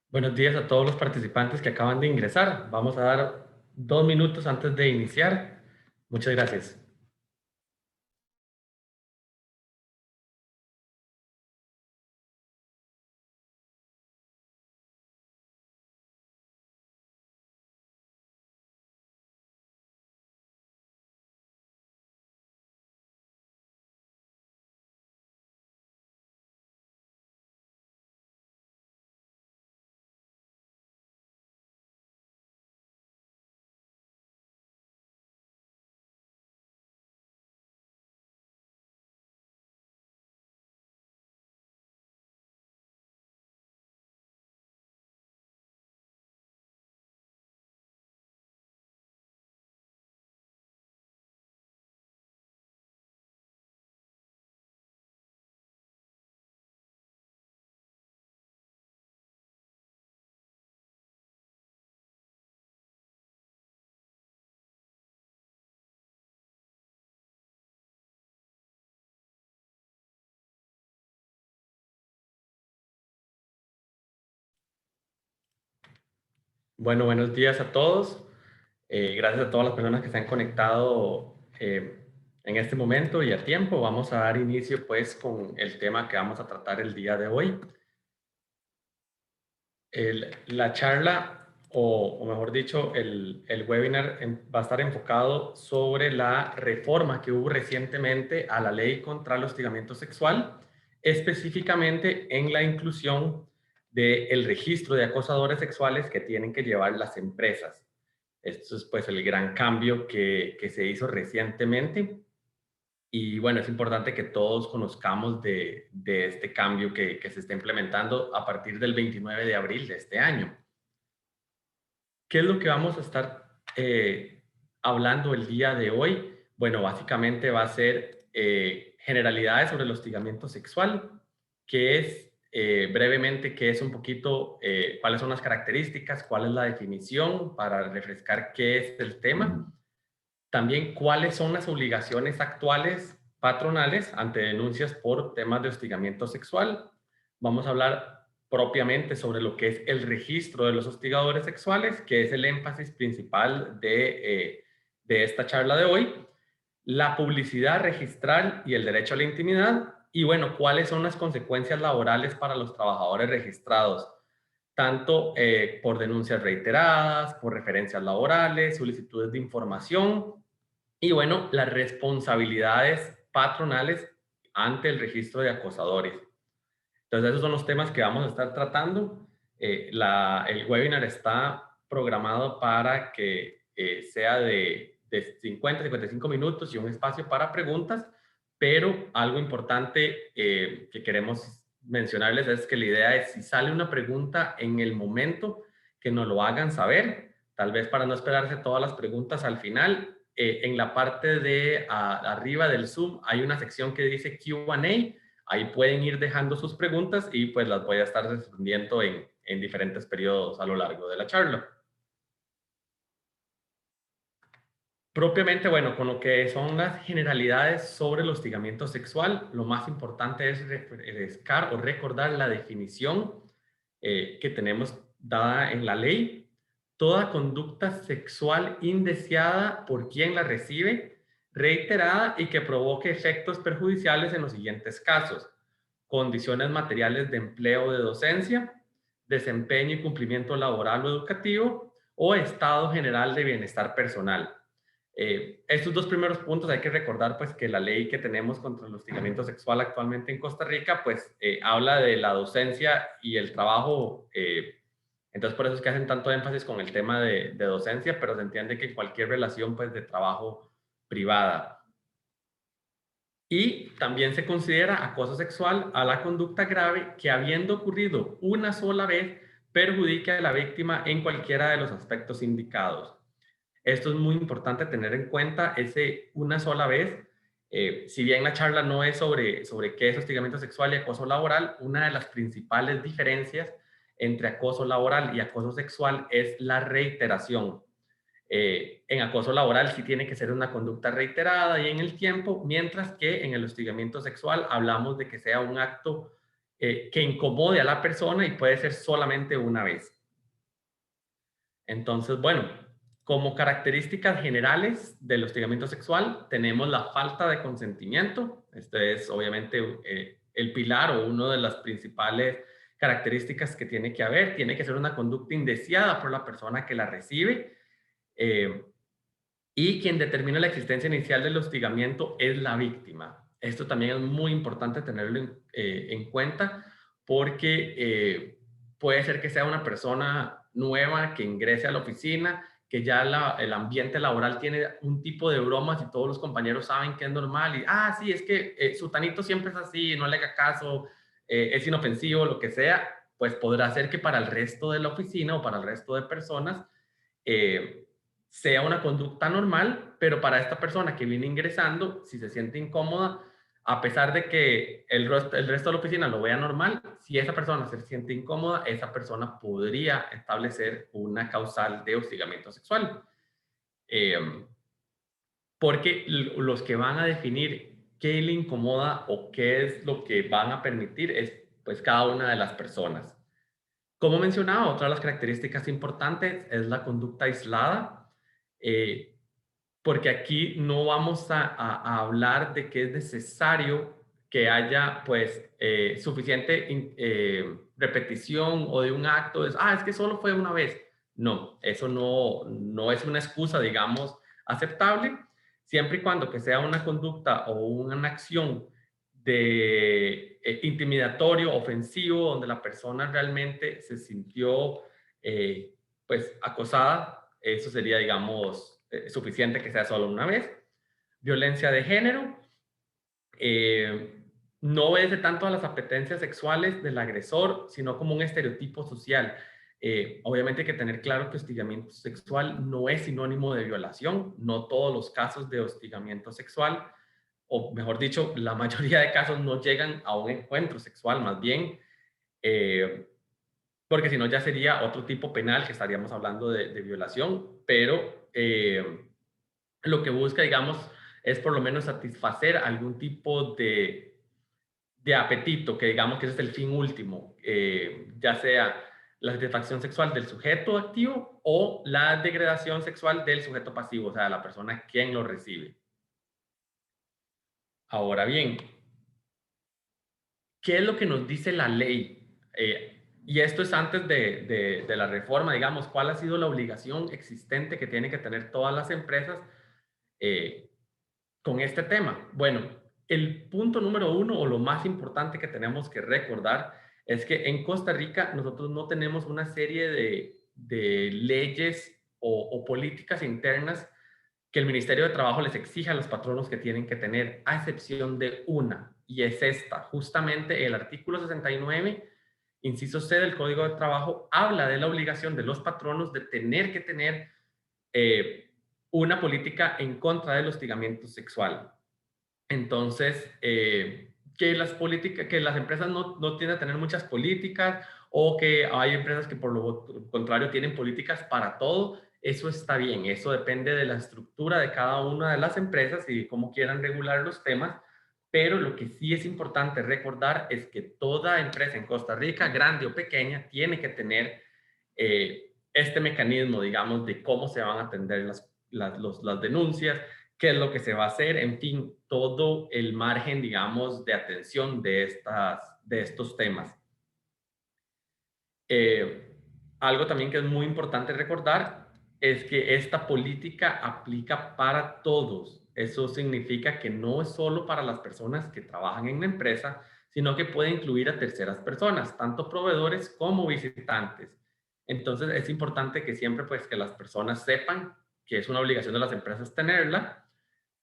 Buenos días a todos los participantes que acaban de ingresar. Vamos a dar 2 minutos antes de iniciar. Muchas gracias. Bueno, buenos días a todos. Gracias a todas las personas que se han conectado en este momento y a tiempo. Vamos a dar inicio pues con el tema que vamos a tratar el día de hoy. La charla, o mejor dicho, el webinar va a estar enfocado sobre la reforma que hubo recientemente a la ley contra el hostigamiento sexual, específicamente en la inclusión del registro de acosadores sexuales que tienen que llevar las empresas. Esto es pues el gran cambio que se hizo recientemente. Y bueno, es importante que todos conozcamos de este cambio que se está implementando a partir del 29 de abril de este año. ¿Qué es lo que vamos a estar hablando el día de hoy? Bueno, básicamente va a ser generalidades sobre el hostigamiento sexual, que es brevemente, qué es un poquito, cuáles son las características, cuál es la definición para refrescar qué es el tema. También cuáles son las obligaciones actuales patronales ante denuncias por temas de hostigamiento sexual. Vamos a hablar propiamente sobre lo que es el registro de los hostigadores sexuales, que es el énfasis principal de esta charla de hoy. La publicidad registral y el derecho a la intimidad. Y bueno, cuáles son las consecuencias laborales para los trabajadores registrados, tanto por denuncias reiteradas, por referencias laborales, solicitudes de información y bueno, las responsabilidades patronales ante el registro de acosadores. Entonces, esos son los temas que vamos a estar tratando. El webinar está programado para que sea de 50 a 55 minutos y un espacio para preguntas, pero algo importante que queremos mencionarles es que la idea es, si sale una pregunta en el momento, que nos lo hagan saber, tal vez para no esperarse todas las preguntas al final. En la parte de arriba del Zoom hay una sección que dice Q&A. Ahí pueden ir dejando sus preguntas y pues las voy a estar respondiendo en diferentes periodos a lo largo de la charla. Propiamente, bueno, con lo que son las generalidades sobre el hostigamiento sexual, lo más importante es refrescar o recordar la definición que tenemos dada en la ley. Toda conducta sexual indeseada por quien la recibe, reiterada y que provoque efectos perjudiciales en los siguientes casos: condiciones materiales de empleo o de docencia, desempeño y cumplimiento laboral o educativo, o estado general de bienestar personal. Estos dos primeros puntos hay que recordar pues que la ley que tenemos contra el hostigamiento sexual actualmente en Costa Rica pues habla de la docencia y el trabajo, entonces por eso es que hacen tanto énfasis con el tema de docencia, pero se entiende que cualquier relación pues de trabajo privada. Y también se considera acoso sexual a la conducta grave que, habiendo ocurrido una sola vez, perjudique a la víctima en cualquiera de los aspectos indicados. Esto es muy importante tener en cuenta, ese una sola vez. Si bien la charla no es sobre qué es hostigamiento sexual y acoso laboral, una de las principales diferencias entre acoso laboral y acoso sexual es la reiteración. En acoso laboral sí tiene que ser una conducta reiterada y en el tiempo, mientras que en el hostigamiento sexual hablamos de que sea un acto que incomode a la persona y puede ser solamente una vez. Entonces, bueno, como características generales del hostigamiento sexual, tenemos la falta de consentimiento. Este es obviamente el pilar o una de las principales características que tiene que haber. Tiene que ser una conducta indeseada por la persona que la recibe. eh, y quien determina la existencia inicial del hostigamiento es la víctima. Esto también es muy importante tenerlo en cuenta porque puede ser que sea una persona nueva que ingrese a la oficina, que ya el ambiente laboral tiene un tipo de bromas y todos los compañeros saben que es normal y, sí, es que sutanito siempre es así, no le haga caso, es inofensivo, lo que sea, pues podrá ser que para el resto de la oficina o para el resto de personas eh, sea una conducta normal, pero para esta persona que viene ingresando, si se siente incómoda, a pesar de que el resto de la oficina lo vea normal, si esa persona se siente incómoda, esa persona podría establecer una causal de hostigamiento sexual. Eh, Porque los que van a definir qué le incomoda o qué es lo que van a permitir es pues cada una de las personas. Como mencionaba, otra de las características importantes es la conducta aislada, eh, porque aquí no vamos a hablar de que es necesario que haya pues suficiente repetición o de un acto, es que solo fue una vez. No, eso no es una excusa, digamos, aceptable, siempre y cuando que sea una conducta o una acción de intimidatorio, ofensivo, donde la persona realmente se sintió pues acosada, eso sería, digamos, suficiente que sea solo una vez. Violencia de género, eh, no obedece tanto a las apetencias sexuales del agresor, sino como un estereotipo social. Obviamente hay que tener claro que hostigamiento sexual no es sinónimo de violación, no todos los casos de hostigamiento sexual, o mejor dicho, la mayoría de casos no llegan a un encuentro sexual, más bien, eh, porque si no ya sería otro tipo penal que estaríamos hablando de violación, pero lo que busca, digamos, es por lo menos satisfacer algún tipo de apetito, que digamos que ese es el fin último, ya sea la satisfacción sexual del sujeto activo o la degradación sexual del sujeto pasivo, o sea, la persona quien lo recibe. Ahora bien, ¿qué es lo que nos dice la ley? Y esto es antes de la reforma, digamos, ¿cuál ha sido la obligación existente que tienen que tener todas las empresas eh, con este tema? Bueno, el punto número uno o lo más importante que tenemos que recordar es que en Costa Rica nosotros no tenemos una serie de leyes o políticas internas que el Ministerio de Trabajo les exija a los patronos que tienen que tener, a excepción de una, y es esta. Justamente el artículo 69, inciso C del Código de Trabajo, habla de la obligación de los patronos de tener que tener eh, una política en contra del hostigamiento sexual. Entonces, que las empresas no tienden a tener muchas políticas o que hay empresas que por lo contrario tienen políticas para todo, eso está bien, eso depende de la estructura de cada una de las empresas y cómo quieran regular los temas, pero lo que sí es importante recordar es que toda empresa en Costa Rica, grande o pequeña, tiene que tener este mecanismo, digamos, de cómo se van a atender las denuncias, qué es lo que se va a hacer, en fin, todo el margen, digamos, de atención de estos temas. Eh, Algo también que es muy importante recordar es que esta política aplica para todos. Eso significa que no es solo para las personas que trabajan en la empresa, sino que puede incluir a terceras personas, tanto proveedores como visitantes. Entonces es importante que siempre pues que las personas sepan que es una obligación de las empresas tenerla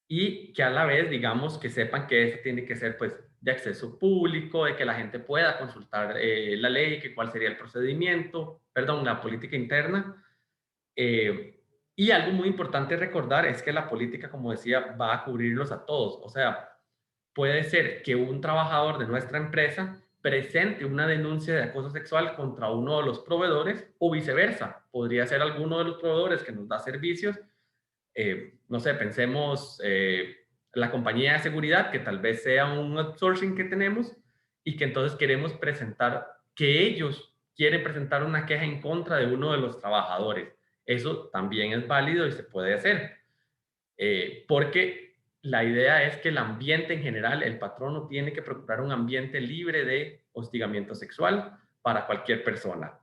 y que a la vez, digamos, que sepan que eso tiene que ser pues de acceso público, de que la gente pueda consultar la ley, que cuál sería el procedimiento, perdón, la política interna. eh, y algo muy importante recordar es que la política, como decía, va a cubrirlos a todos. O sea, puede ser que un trabajador de nuestra empresa presente una denuncia de acoso sexual contra uno de los proveedores o viceversa. Podría ser alguno de los proveedores que nos da servicios, no sé, pensemos la compañía de seguridad, que tal vez sea un outsourcing que tenemos, y que entonces queremos presentar, que ellos quieren presentar una queja en contra de uno de los trabajadores. Eso también es válido y se puede hacer, porque la idea es que el ambiente en general, el patrono tiene que procurar un ambiente libre de hostigamiento sexual para cualquier persona.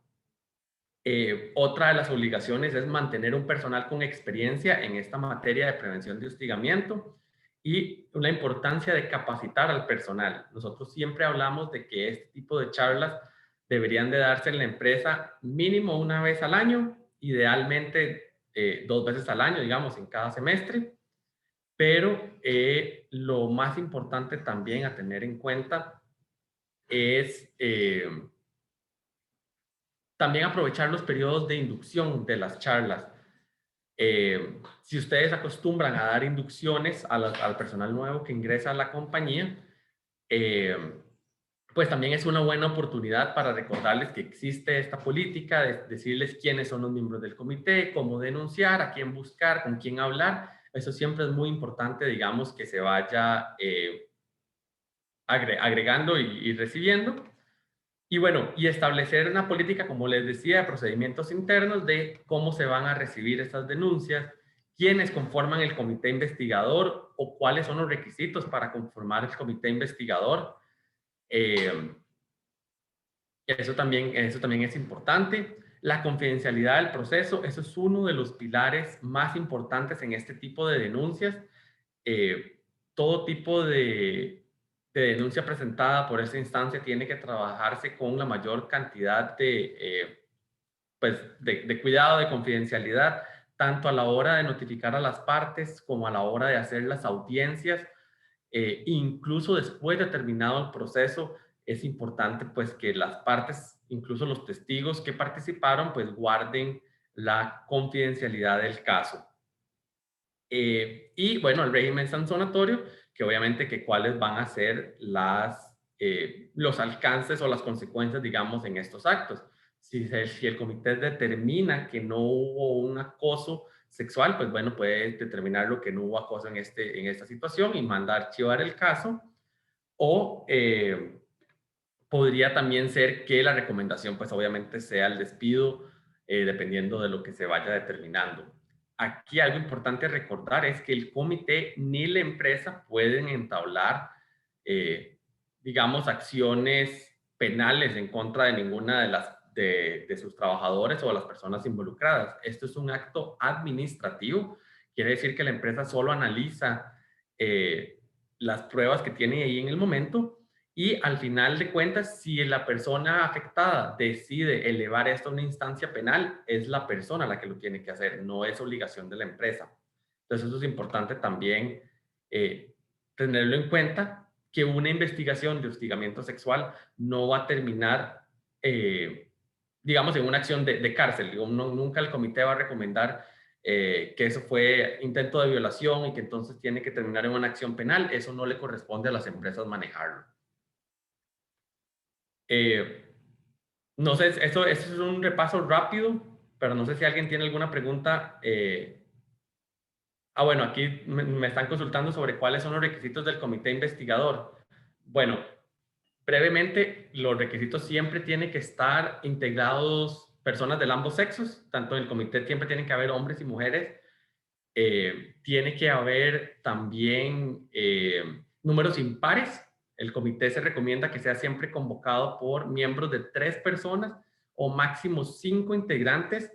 Otra de las obligaciones es mantener un personal con experiencia en esta materia de prevención de hostigamiento y la importancia de capacitar al personal. Nosotros siempre hablamos de que este tipo de charlas deberían de darse en la empresa mínimo una vez al año, idealmente 2 veces al año, digamos, en cada semestre, pero lo más importante también a tener en cuenta es también aprovechar los periodos de inducción de las charlas. Si ustedes acostumbran a dar inducciones al personal nuevo que ingresa a la compañía, eh, pues también es una buena oportunidad para recordarles que existe esta política, de decirles quiénes son los miembros del comité, cómo denunciar, a quién buscar, con quién hablar. Eso siempre es muy importante, digamos, que se vaya agregando y recibiendo. Y bueno, y establecer una política, como les decía, de procedimientos internos de cómo se van a recibir estas denuncias, quiénes conforman el comité investigador o cuáles son los requisitos para conformar el comité investigador. Eh, eso también es importante. La confidencialidad del proceso, eso es uno de los pilares más importantes en este tipo de denuncias. Todo tipo de denuncia presentada por esa instancia tiene que trabajarse con la mayor cantidad de cuidado, de confidencialidad, tanto a la hora de notificar a las partes como a la hora de hacer las audiencias. Incluso después de terminado el proceso, es importante pues que las partes, incluso los testigos que participaron, pues guarden la confidencialidad del caso. Y bueno, el régimen sancionatorio, que obviamente que cuáles van a ser los alcances o las consecuencias, digamos, en estos actos. Si el comité determina que no hubo un acoso sexual, pues bueno, puede determinar lo que no hubo acoso en esta situación y mandar archivar el caso. O podría también ser que la recomendación, pues obviamente sea el despido, dependiendo de lo que se vaya determinando. Aquí algo importante a recordar es que el comité ni la empresa pueden entablar, eh, digamos, acciones penales en contra de ninguna de sus trabajadores o de las personas involucradas. Esto es un acto administrativo, quiere decir que la empresa solo analiza las pruebas que tiene ahí en el momento y al final de cuentas, si la persona afectada decide elevar esto a una instancia penal, es la persona la que lo tiene que hacer, no es obligación de la empresa. Entonces, eso es importante también tenerlo en cuenta, que una investigación de hostigamiento sexual no va a terminar, digamos, en una acción de cárcel. Digo, nunca el comité va a recomendar que eso fue intento de violación y que entonces tiene que terminar en una acción penal. Eso no le corresponde a las empresas manejarlo. Eh, no sé, eso es un repaso rápido, pero no sé si alguien tiene alguna pregunta. Bueno, aquí me están consultando sobre cuáles son los requisitos del comité investigador. Bueno, brevemente, los requisitos siempre tienen que estar integrados personas de ambos sexos, tanto en el comité siempre tienen que haber hombres y mujeres. Tiene que haber también números impares. El comité se recomienda que sea siempre convocado por miembros de 3 personas o máximo 5 integrantes.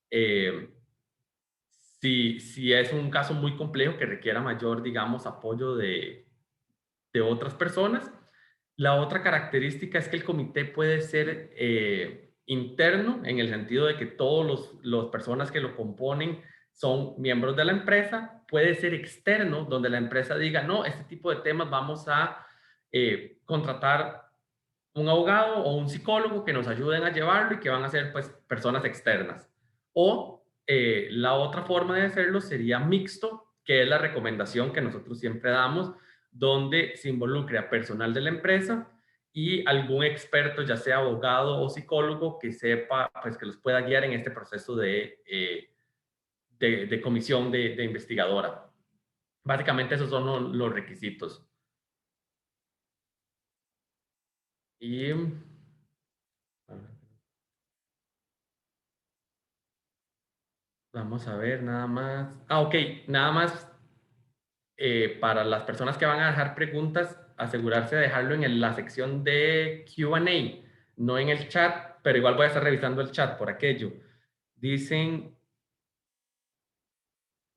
Eh, si es un caso muy complejo que requiera mayor, digamos, apoyo de otras personas. La otra característica es que el comité puede ser interno, en el sentido de que todas las personas que lo componen son miembros de la empresa. Puede ser externo, donde la empresa diga, no, este tipo de temas vamos a contratar un abogado o un psicólogo que nos ayuden a llevarlo y que van a ser pues personas externas. O la otra forma de hacerlo sería mixto, que es la recomendación que nosotros siempre damos, donde se involucre a personal de la empresa y algún experto, ya sea abogado o psicólogo, que sepa, pues que los pueda guiar en este proceso de comisión de investigadora. Básicamente esos son los requisitos. Y vamos a ver nada más. Ok, nada más para las personas que van a dejar preguntas, asegurarse de dejarlo en la sección de Q&A, no en el chat, pero igual voy a estar revisando el chat por aquello. Dicen,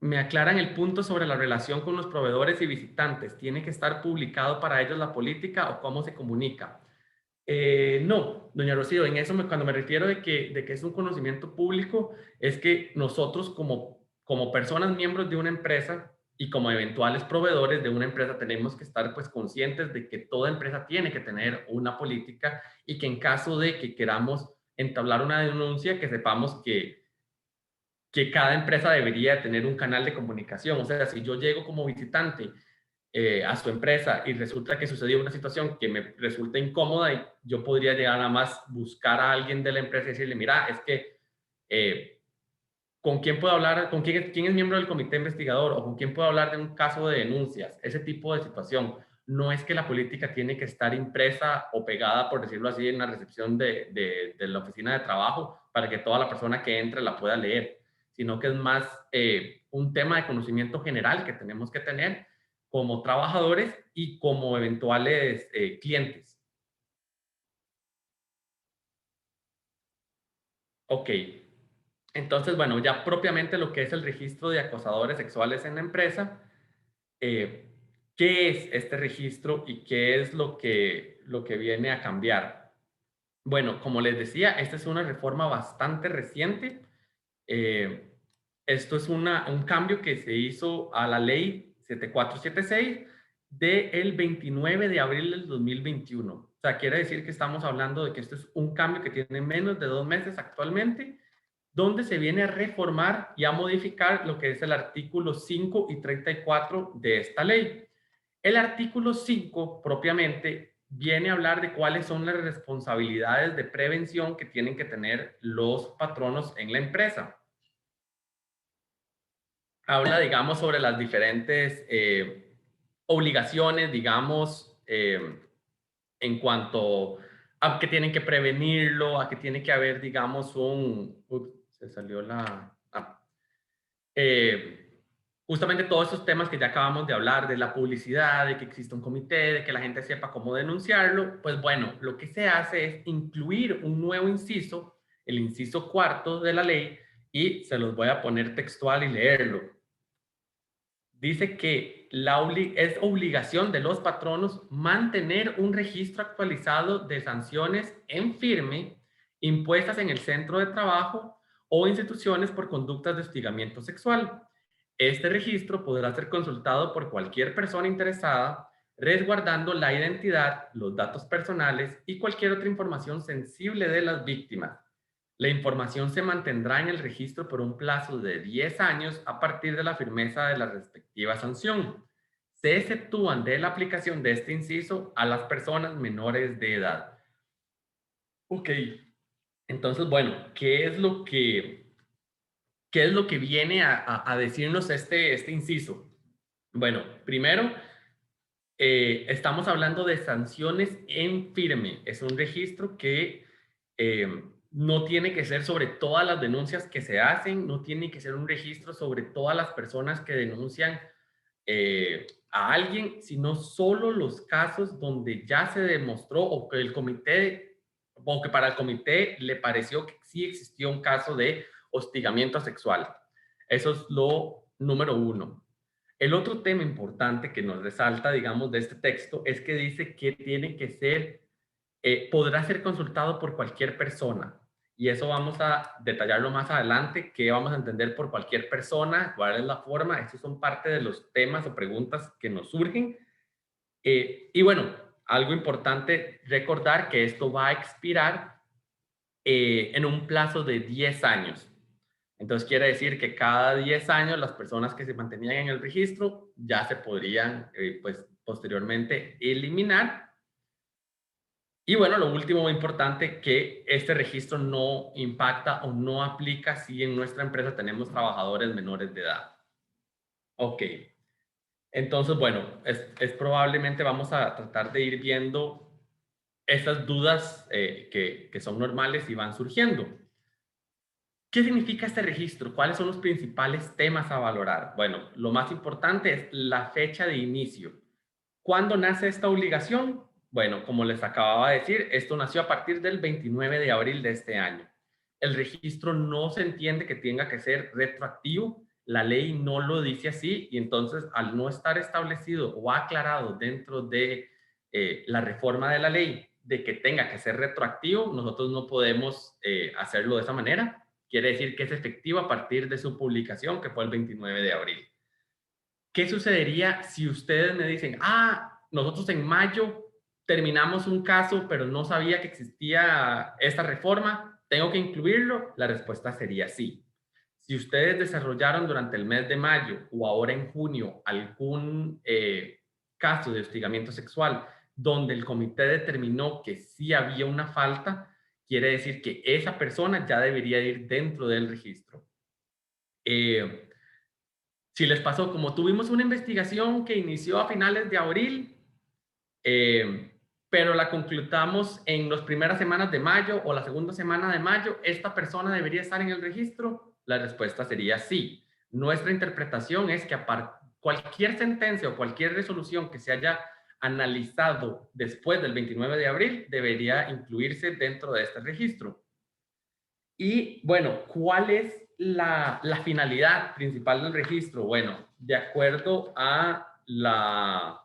me aclaran el punto sobre la relación con los proveedores y visitantes. ¿Tiene que estar publicado para ellos la política o cómo se comunica? No, doña Rocío, en eso cuando me refiero de que es un conocimiento público, es que nosotros como personas miembros de una empresa y como eventuales proveedores de una empresa tenemos que estar pues conscientes de que toda empresa tiene que tener una política y que en caso de que queramos entablar una denuncia, que sepamos que cada empresa debería tener un canal de comunicación. O sea, si yo llego como visitante a su empresa y resulta que sucedió una situación que me resulta incómoda y yo podría llegar a más buscar a alguien de la empresa y decirle, mira, es que ¿con quién puedo hablar? ¿Con quién es miembro del comité investigador? ¿O con quién puedo hablar de un caso de denuncias? Ese tipo de situación. No es que la política tiene que estar impresa o pegada, por decirlo así, en la recepción de la oficina de trabajo para que toda la persona que entre la pueda leer, sino que es más un tema de conocimiento general que tenemos que tener como trabajadores y como eventuales clientes. Ok, entonces, bueno, ya propiamente lo que es el registro de acosadores sexuales en la empresa, eh, ¿qué es este registro y qué es lo que viene a cambiar? Bueno, como les decía, esta es una reforma bastante reciente. Eh, Esto es un cambio que se hizo a la ley 7476 del 29 de abril del 2021. O sea, quiere decir que estamos hablando de que esto es un cambio que tiene menos de 2 meses actualmente, donde se viene a reformar y a modificar lo que es el artículo 5 y 34 de esta ley. El artículo 5 propiamente viene a hablar de cuáles son las responsabilidades de prevención que tienen que tener los patronos en la empresa. Habla, digamos, sobre las diferentes obligaciones, digamos, en cuanto a que tienen que prevenirlo, a que tiene que haber, digamos, se salió eh, justamente todos esos temas que ya acabamos de hablar, de la publicidad, de que exista un comité, de que la gente sepa cómo denunciarlo, pues bueno, lo que se hace es incluir un nuevo inciso, el inciso cuarto de la ley, y se los voy a poner textual y leerlo. Dice que es obligación de los patronos mantener un registro actualizado de sanciones en firme impuestas en el centro de trabajo o instituciones por conductas de hostigamiento sexual. Este registro podrá ser consultado por cualquier persona interesada, resguardando la identidad, los datos personales y cualquier otra información sensible de las víctimas. La información se mantendrá en el registro por un plazo de 10 años a partir de la firmeza de la respectiva sanción. Se exceptúan de la aplicación de este inciso a las personas menores de edad. Ok, entonces, bueno, ¿qué es lo que viene a decirnos este inciso? Bueno, primero, estamos hablando de sanciones en firme. Es un registro que no tiene que ser sobre todas las denuncias que se hacen, no tiene que ser un registro sobre todas las personas que denuncian a alguien, sino solo los casos donde ya se demostró o que para el comité le pareció que sí existió un caso de hostigamiento sexual. Eso es lo número uno. El otro tema importante que nos resalta, digamos, de este texto es que dice que tiene que ser, podrá ser consultado por cualquier persona. Y eso vamos a detallarlo más adelante, qué vamos a entender por cualquier persona, cuál es la forma. Estos son parte de los temas o preguntas que nos surgen. Y bueno, algo importante recordar que esto va a expirar en un plazo de 10 años. Entonces quiere decir que cada 10 años las personas que se mantenían en el registro ya se podrían, pues, posteriormente eliminar. Y bueno, lo último importante, que este registro no impacta o no aplica si en nuestra empresa tenemos trabajadores menores de edad. Ok, entonces bueno, es probablemente vamos a tratar de ir viendo esas dudas que son normales y van surgiendo. ¿Qué significa este registro? ¿Cuáles son los principales temas a valorar? Bueno, lo más importante es la fecha de inicio. ¿Cuándo nace esta obligación? Bueno, como les acababa de decir, esto nació a partir del 29 de abril de este año. El registro no se entiende que tenga que ser retroactivo, la ley no lo dice así y entonces al no estar establecido o aclarado dentro de la reforma de la ley de que tenga que ser retroactivo, nosotros no podemos hacerlo de esa manera. Quiere decir que es efectivo a partir de su publicación, que fue el 29 de abril. ¿Qué sucedería si ustedes me dicen, nosotros en mayo terminamos un caso, pero no sabía que existía esta reforma, ¿tengo que incluirlo? La respuesta sería sí. Si ustedes desarrollaron durante el mes de mayo o ahora en junio algún caso de hostigamiento sexual donde el comité determinó que sí había una falta, quiere decir que esa persona ya debería ir dentro del registro. Eh, si les pasó, como tuvimos una investigación que inició a finales de abril, pero la conclutamos en las primeras semanas de mayo o la segunda semana de mayo, ¿esta persona debería estar en el registro? La respuesta sería sí. Nuestra interpretación es que cualquier sentencia o cualquier resolución que se haya analizado después del 29 de abril debería incluirse dentro de este registro. Y bueno, ¿cuál es la finalidad principal del registro? Bueno, de acuerdo a la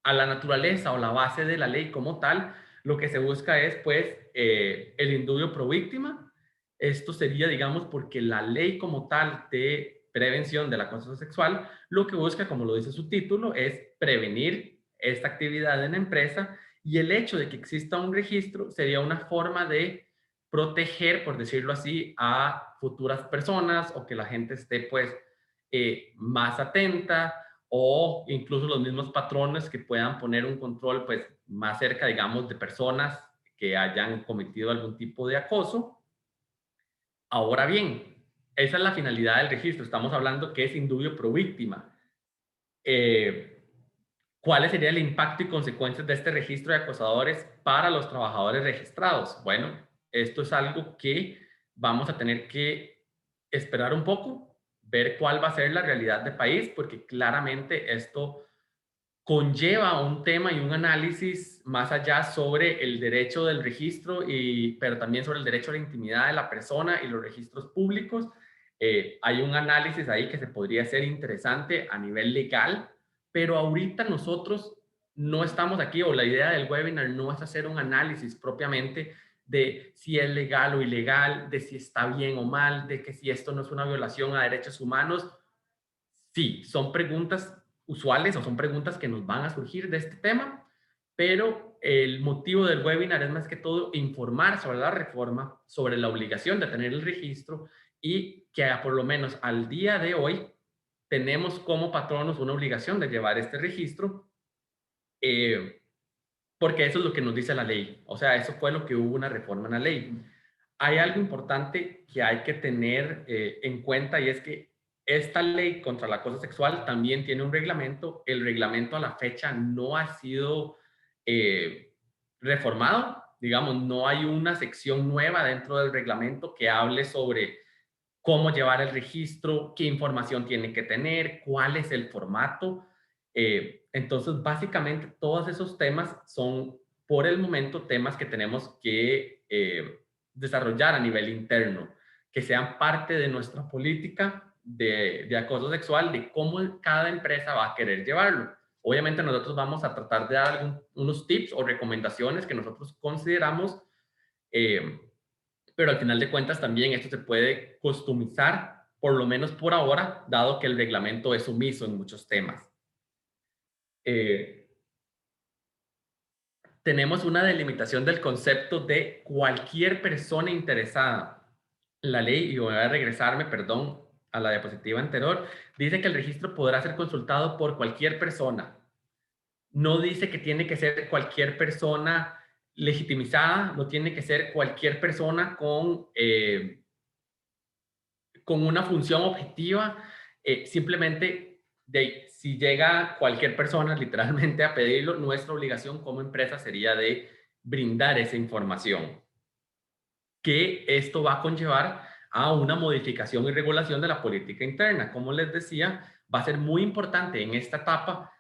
naturaleza o la base de la ley como tal, lo que se busca es pues el indubio pro víctima. Esto sería, digamos, porque la ley como tal de prevención del acoso sexual, lo que busca, como lo dice su título, es prevenir esta actividad en la empresa y el hecho de que exista un registro sería una forma de proteger, por decirlo así, a futuras personas o que la gente esté pues más atenta o incluso los mismos patrones que puedan poner un control pues más cerca, digamos, de personas que hayan cometido algún tipo de acoso. Ahora bien, esa es la finalidad del registro. Estamos hablando que es indubio pro víctima. Eh, ¿Cuál sería el impacto y consecuencias de este registro de acosadores para los trabajadores registrados? Bueno, esto es algo que vamos a tener que esperar un poco, ver cuál va a ser la realidad del país, porque claramente esto conlleva un tema y un análisis más allá sobre el derecho del registro, pero también sobre el derecho a la intimidad de la persona y los registros públicos. Hay un análisis ahí que se podría hacer interesante a nivel legal, pero ahorita nosotros no estamos aquí, o la idea del webinar no es hacer un análisis propiamente de si es legal o ilegal, de si está bien o mal, de que si esto no es una violación a derechos humanos. Sí, son preguntas usuales o son preguntas que nos van a surgir de este tema, pero el motivo del webinar es más que todo informar sobre la reforma, sobre la obligación de tener el registro y que por lo menos al día de hoy tenemos como patronos una obligación de llevar este registro, eh, porque eso es lo que nos dice la ley. O sea, eso fue lo que hubo una reforma en la ley. Hay algo importante que hay que tener en cuenta y es que esta ley contra el acoso sexual también tiene un reglamento. El reglamento a la fecha no ha sido reformado. Digamos, no hay una sección nueva dentro del reglamento que hable sobre cómo llevar el registro, qué información tiene que tener, cuál es el formato. Entonces, básicamente, todos esos temas son, por el momento, temas que tenemos que desarrollar a nivel interno, que sean parte de nuestra política de acoso sexual, de cómo cada empresa va a querer llevarlo. Obviamente, nosotros vamos a tratar de dar unos tips o recomendaciones que nosotros consideramos eh, pero al final de cuentas también esto se puede customizar, por lo menos por ahora, dado que el reglamento es sumiso en muchos temas. Eh, Tenemos una delimitación del concepto de cualquier persona interesada. La ley, y voy a regresarme, perdón, a la diapositiva anterior, dice que el registro podrá ser consultado por cualquier persona. No dice que tiene que ser cualquier persona legitimizada, no tiene que ser cualquier persona con una función objetiva, simplemente si llega cualquier persona literalmente a pedirlo, nuestra obligación como empresa sería de brindar esa información, que esto va a conllevar a una modificación y regulación de la política interna. Como les decía, va a ser muy importante en esta etapa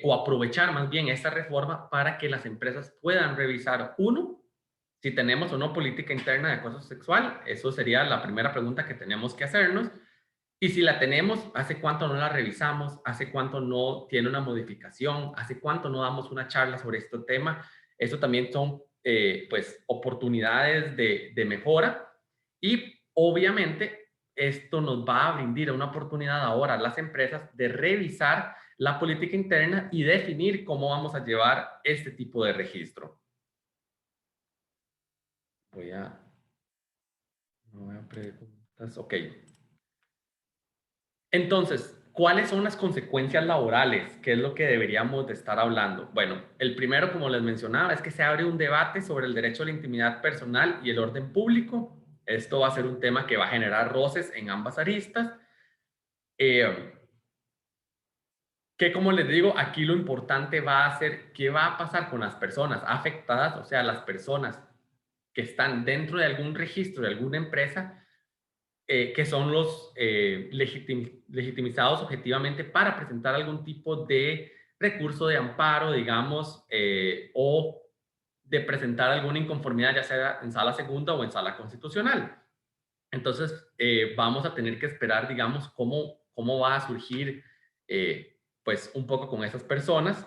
o aprovechar más bien esta reforma para que las empresas puedan revisar, uno, si tenemos o no política interna de acoso sexual. Eso sería la primera pregunta que tenemos que hacernos. Y si la tenemos, ¿hace cuánto no la revisamos? ¿Hace cuánto no tiene una modificación? ¿Hace cuánto no damos una charla sobre este tema? Eso también son pues oportunidades de mejora, y obviamente esto nos va a brindar una oportunidad ahora a las empresas de revisar la política interna y definir cómo vamos a llevar este tipo de registro. Voy a, no voy a preguntas, ok. Entonces, ¿cuáles son las consecuencias laborales? ¿Qué es lo que deberíamos de estar hablando? Bueno, el primero, como les mencionaba, es que se abre un debate sobre el derecho a la intimidad personal y el orden público. Esto va a ser un tema que va a generar roces en ambas aristas. Eh, que como les digo, aquí lo importante va a ser qué va a pasar con las personas afectadas, o sea, las personas que están dentro de algún registro de alguna empresa, que son los legitimizados objetivamente para presentar algún tipo de recurso de amparo, digamos, o de presentar alguna inconformidad, ya sea en sala segunda o en sala constitucional. Entonces, vamos a tener que esperar, digamos, cómo va a surgir, pues, un poco con esas personas.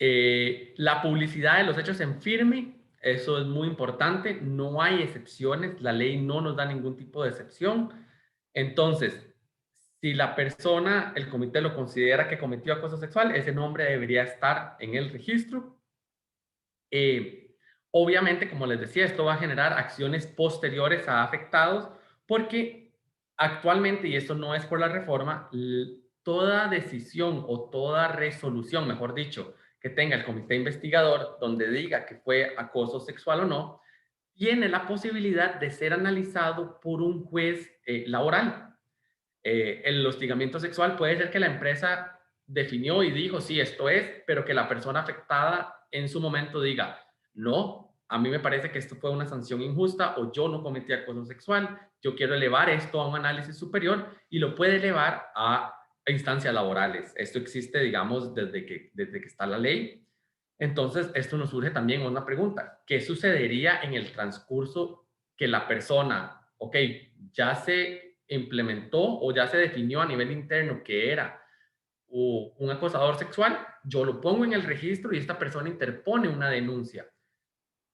La publicidad de los hechos en firme, eso es muy importante, no hay excepciones, la ley no nos da ningún tipo de excepción. Entonces, si la persona, el comité lo considera que cometió acoso sexual, ese nombre debería estar en el registro. Eh, Obviamente, como les decía, esto va a generar acciones posteriores a afectados, porque actualmente, y esto no es por la reforma, toda decisión o toda resolución, mejor dicho, que tenga el comité investigador donde diga que fue acoso sexual o no, tiene la posibilidad de ser analizado por un juez laboral. El hostigamiento sexual puede ser que la empresa definió y dijo, sí, esto es, pero que la persona afectada en su momento diga, no, a mí me parece que esto fue una sanción injusta o yo no cometí acoso sexual, yo quiero elevar esto a un análisis superior, y lo puede elevar a instancias laborales. Esto existe, digamos, desde que está la ley. Entonces, esto nos surge también una pregunta: ¿qué sucedería en el transcurso que la persona, ok, ya se implementó o ya se definió a nivel interno que era un acosador sexual, yo lo pongo en el registro y esta persona interpone una denuncia?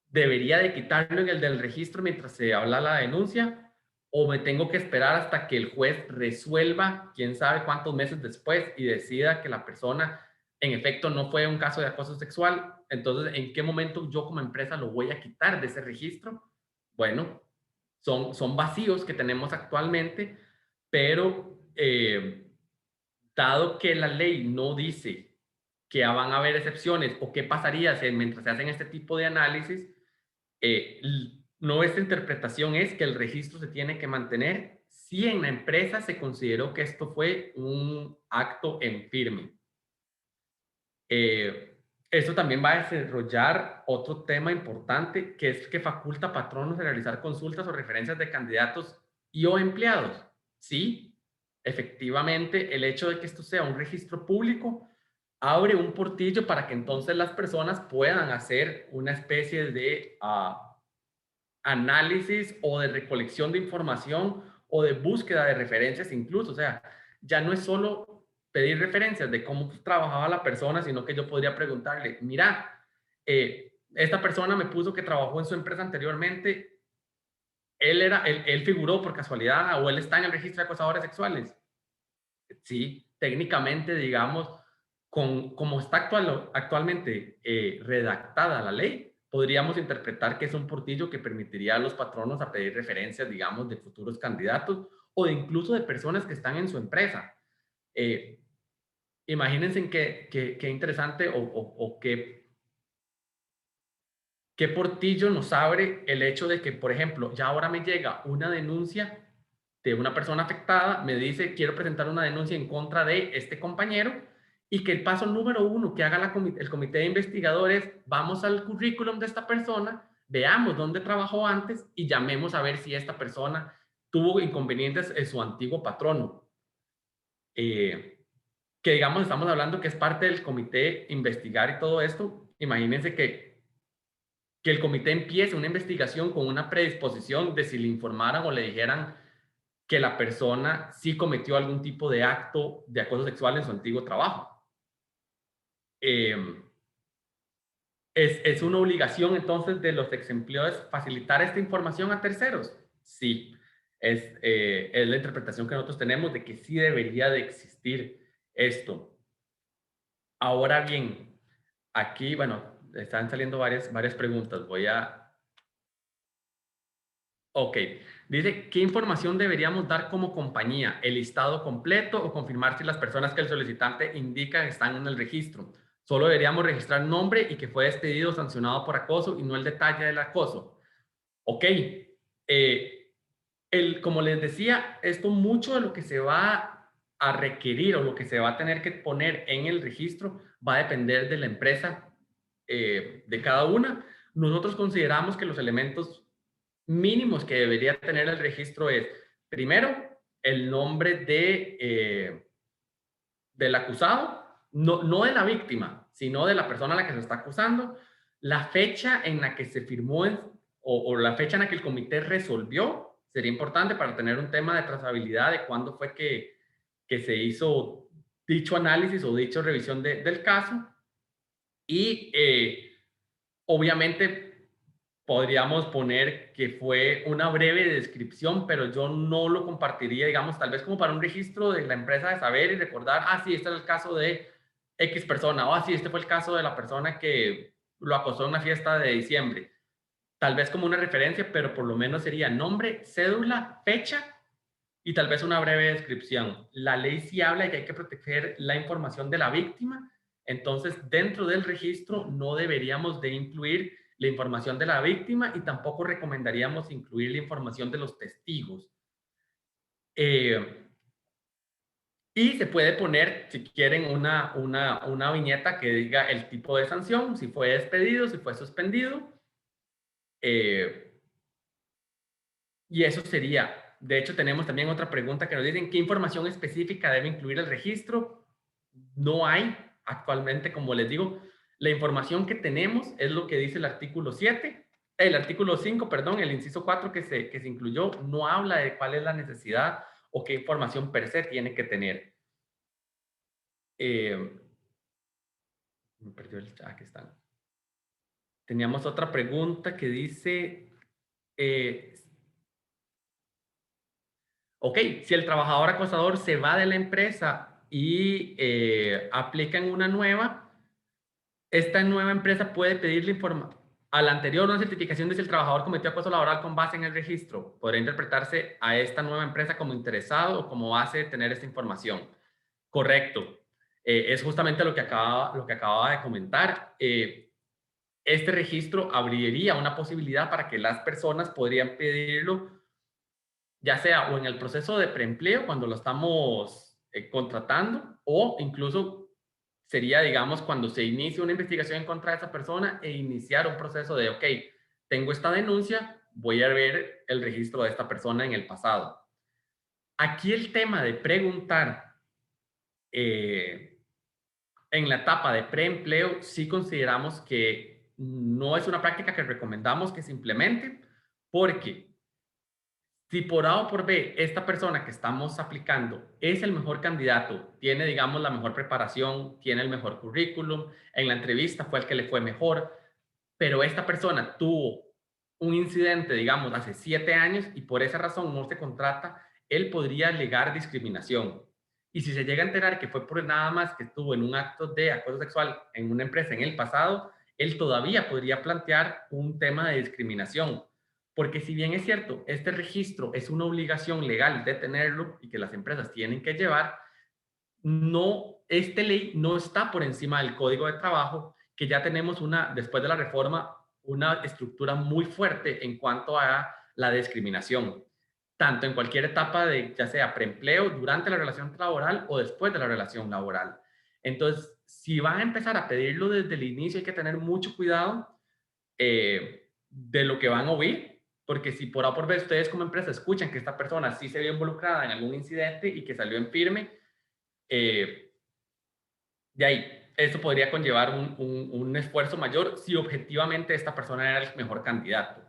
¿Debería de quitarlo en el del registro mientras se habla la denuncia? ¿O me tengo que esperar hasta que el juez resuelva, quién sabe cuántos meses después, y decida que la persona en efecto no fue un caso de acoso sexual? Entonces, ¿en qué momento yo como empresa lo voy a quitar de ese registro? Bueno, son vacíos que tenemos actualmente, pero dado que la ley no dice que van a haber excepciones o qué pasaría mientras se hacen este tipo de análisis, nuestra interpretación es que el registro se tiene que mantener si en la empresa se consideró que esto fue un acto en firme. Esto también va a desarrollar otro tema importante, que es que faculta a patronos de realizar consultas o referencias de candidatos y o empleados. Sí, efectivamente, el hecho de que esto sea un registro público abre un portillo para que entonces las personas puedan hacer una especie de análisis o de recolección de información o de búsqueda de referencias incluso. O sea, ya no es solo pedir referencias de cómo trabajaba la persona, sino que yo podría preguntarle, mira, esta persona me puso que trabajó en su empresa anteriormente, él figuró por casualidad o él está en el registro de acosadores sexuales. Sí, técnicamente, digamos, como está actualmente redactada la ley, podríamos interpretar que es un portillo que permitiría a los patronos a pedir referencias, digamos, de futuros candidatos o de incluso de personas que están en su empresa. Eh, Imagínense qué interesante o qué portillo nos abre el hecho de que, por ejemplo, ya ahora me llega una denuncia de una persona afectada, me dice, quiero presentar una denuncia en contra de este compañero, y que el paso número uno que haga el comité de investigadores, vamos al currículum de esta persona, veamos dónde trabajó antes y llamemos a ver si esta persona tuvo inconvenientes en su antiguo patrono. Que digamos, estamos hablando que es parte del comité investigar y todo esto. Imagínense que el comité empiece una investigación con una predisposición de si le informaran o le dijeran que la persona sí cometió algún tipo de acto de acoso sexual en su antiguo trabajo. Eh, es una obligación entonces de los ex empleados facilitar esta información a terceros. Sí, es la interpretación que nosotros tenemos de que sí debería de existir esto. Ahora bien, aquí, bueno, están saliendo varias preguntas. Ok, dice, ¿qué información deberíamos dar como compañía? ¿El listado completo o confirmar si las personas que el solicitante indica están en el registro? Solo deberíamos registrar nombre y que fue despedido o sancionado por acoso y no el detalle del acoso. Ok, como les decía, esto mucho de lo que se va a requerir o lo que se va a tener que poner en el registro va a depender de la empresa, de cada una. Nosotros consideramos que los elementos mínimos que debería tener el registro es, primero, el nombre del acusado, no de la víctima, sino de la persona a la que se está acusando, la fecha en la que se firmó o la fecha en la que el comité resolvió, sería importante para tener un tema de trazabilidad de cuándo fue que se hizo dicho análisis o dicha revisión del caso. Y obviamente podríamos poner que fue una breve descripción, pero yo no lo compartiría, digamos, tal vez como para un registro de la empresa de saber y recordar, ah, sí, este es el caso de X persona, o ah, sí, este fue el caso de la persona que lo acosó en una fiesta de diciembre. Tal vez como una referencia, pero por lo menos sería nombre, cédula, fecha y tal vez una breve descripción. La ley sí habla de que hay que proteger la información de la víctima, entonces dentro del registro no deberíamos de incluir la información de la víctima y tampoco recomendaríamos incluir la información de los testigos. Y se puede poner, si quieren, una viñeta que diga el tipo de sanción, si fue despedido, si fue suspendido. Y eso sería. De hecho, tenemos también otra pregunta que nos dicen, ¿qué información específica debe incluir el registro? No hay actualmente, como les digo, la información que tenemos es lo que dice el artículo 7, el artículo 5, perdón, el inciso 4 que se incluyó, no habla de cuál es la necesidad o qué información per se tiene que tener. Me perdió el chat, aquí están. Teníamos otra pregunta que dice, eh, ok, si el trabajador acosador se va de la empresa y aplica en una nueva, esta nueva empresa puede pedirle a la anterior una certificación de si el trabajador cometió acoso laboral con base en el registro. Podría interpretarse a esta nueva empresa como interesado o como base de tener esta información. Correcto. Es justamente lo que acababa de comentar. Este registro abriría una posibilidad para que las personas podrían pedirlo ya sea o en el proceso de preempleo, cuando lo estamos contratando, o incluso sería, digamos, cuando se inicia una investigación en contra de esa persona e iniciar un proceso de, ok, tengo esta denuncia, voy a ver el registro de esta persona en el pasado. Aquí el tema de preguntar en la etapa de preempleo, sí consideramos que no es una práctica que recomendamos que se implemente, porque si por A o por B esta persona que estamos aplicando es el mejor candidato, tiene, digamos, la mejor preparación, tiene el mejor currículum, en la entrevista fue el que le fue mejor, pero esta persona tuvo un incidente, digamos, hace 7 años y por esa razón no se contrata, él podría alegar discriminación. Y si se llega a enterar que fue por nada más que estuvo en un acto de acoso sexual en una empresa en el pasado, él todavía podría plantear un tema de discriminación. Porque si bien es cierto, este registro es una obligación legal de tenerlo y que las empresas tienen que llevar, no, esta ley no está por encima del Código de Trabajo, que ya tenemos después de la reforma, una estructura muy fuerte en cuanto a la discriminación. tanto en cualquier etapa de, ya sea preempleo, durante la relación laboral o después de la relación laboral. Entonces, si van a empezar a pedirlo desde el inicio, hay que tener mucho cuidado de lo que van a oír, porque si por A por B ustedes como empresa escuchan que esta persona sí se vio involucrada en algún incidente y que salió en firme, eh, de ahí, esto podría conllevar un esfuerzo mayor si objetivamente esta persona era el mejor candidato.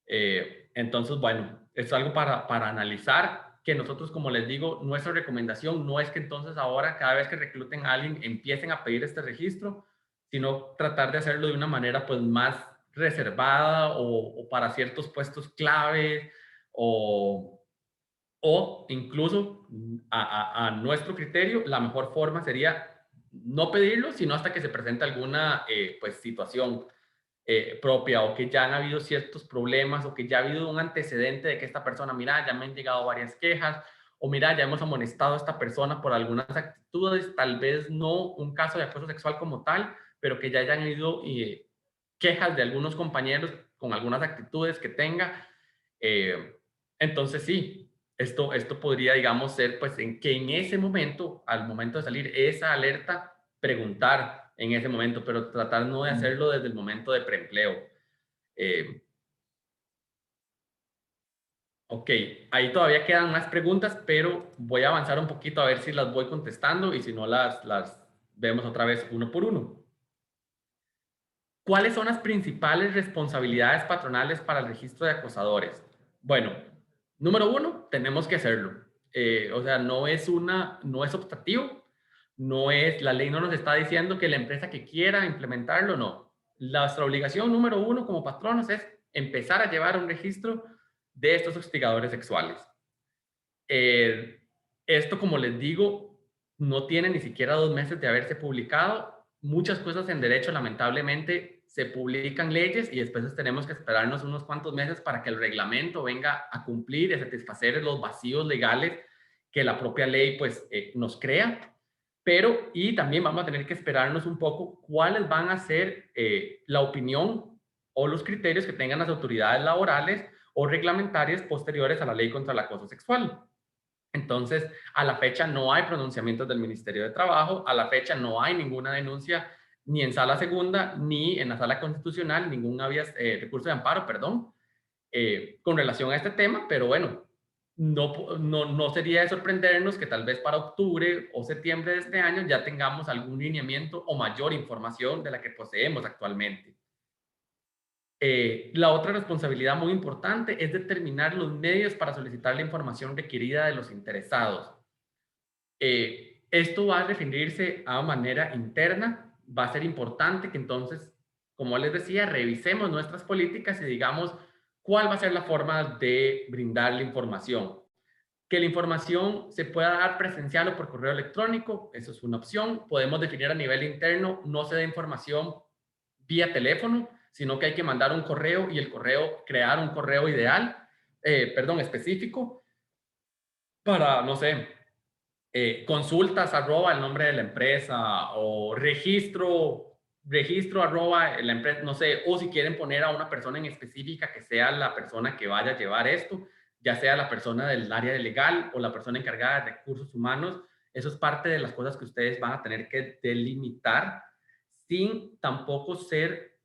Entonces, bueno, es algo para analizar, que nosotros, como les digo, nuestra recomendación no es que entonces ahora, cada vez que recluten a alguien, empiecen a pedir este registro, sino tratar de hacerlo de una manera pues más reservada o para ciertos puestos clave o, o incluso a nuestro criterio, la mejor forma sería no pedirlo, sino hasta que se presente alguna pues situación propia o que ya han habido ciertos problemas o que ya ha habido un antecedente de que esta persona, mira, ya me han llegado varias quejas o mira, ya hemos amonestado a esta persona por algunas actitudes, tal vez no un caso de acoso sexual como tal, pero que ya hayan habido quejas de algunos compañeros con algunas actitudes que tenga. Eh, entonces sí, esto podría, digamos, ser pues en que en ese momento, al momento de salir esa alerta, preguntar en ese momento, pero tratar no de hacerlo desde el momento de preempleo. Eh, ok, ahí todavía quedan más preguntas, pero voy a avanzar un poquito a ver si las voy contestando y si no las vemos otra vez uno por uno. ¿Cuáles son las principales responsabilidades patronales para el registro de acosadores? Bueno, número uno, tenemos que hacerlo. O sea, no es optativo, la ley no nos está diciendo que la empresa que quiera implementarlo, no. Nuestra obligación número uno como patronos es empezar a llevar un registro de estos hostigadores sexuales. Eh, Esto, como les digo, no tiene ni siquiera 2 meses de haberse publicado. Muchas cosas en derecho, lamentablemente, se publican leyes y después tenemos que esperarnos unos cuantos meses para que el reglamento venga a cumplir y a satisfacer los vacíos legales que la propia ley pues nos crea. Pero, y también vamos a tener que esperarnos un poco cuáles van a ser la opinión o los criterios que tengan las autoridades laborales o reglamentarias posteriores a la ley contra el acoso sexual. Entonces, a la fecha no hay pronunciamientos del Ministerio de Trabajo, a la fecha no hay ninguna denuncia ni en sala segunda ni en la sala constitucional, ningún recurso de amparo, perdón, con relación a este tema, pero bueno, no sería de sorprendernos que tal vez para octubre o septiembre de este año ya tengamos algún lineamiento o mayor información de la que poseemos actualmente. La otra responsabilidad muy importante es determinar los medios para solicitar la información requerida de los interesados. Esto va a definirse a manera interna. Va a ser importante que entonces, como les decía, revisemos nuestras políticas y digamos cuál va a ser la forma de brindar la información. Que la información se pueda dar presencial o por correo electrónico, eso es una opción. Podemos definir a nivel interno, no se da información vía teléfono, sino que hay que mandar un correo y el correo, crear un correo ideal, específico para, no sé, consultas arroba el nombre de la empresa o registro arroba la empresa, no sé, o si quieren poner a una persona en específica que sea la persona que vaya a llevar esto, ya sea la persona del área de legal o la persona encargada de recursos humanos, eso es parte de las cosas que ustedes van a tener que delimitar sin tampoco ser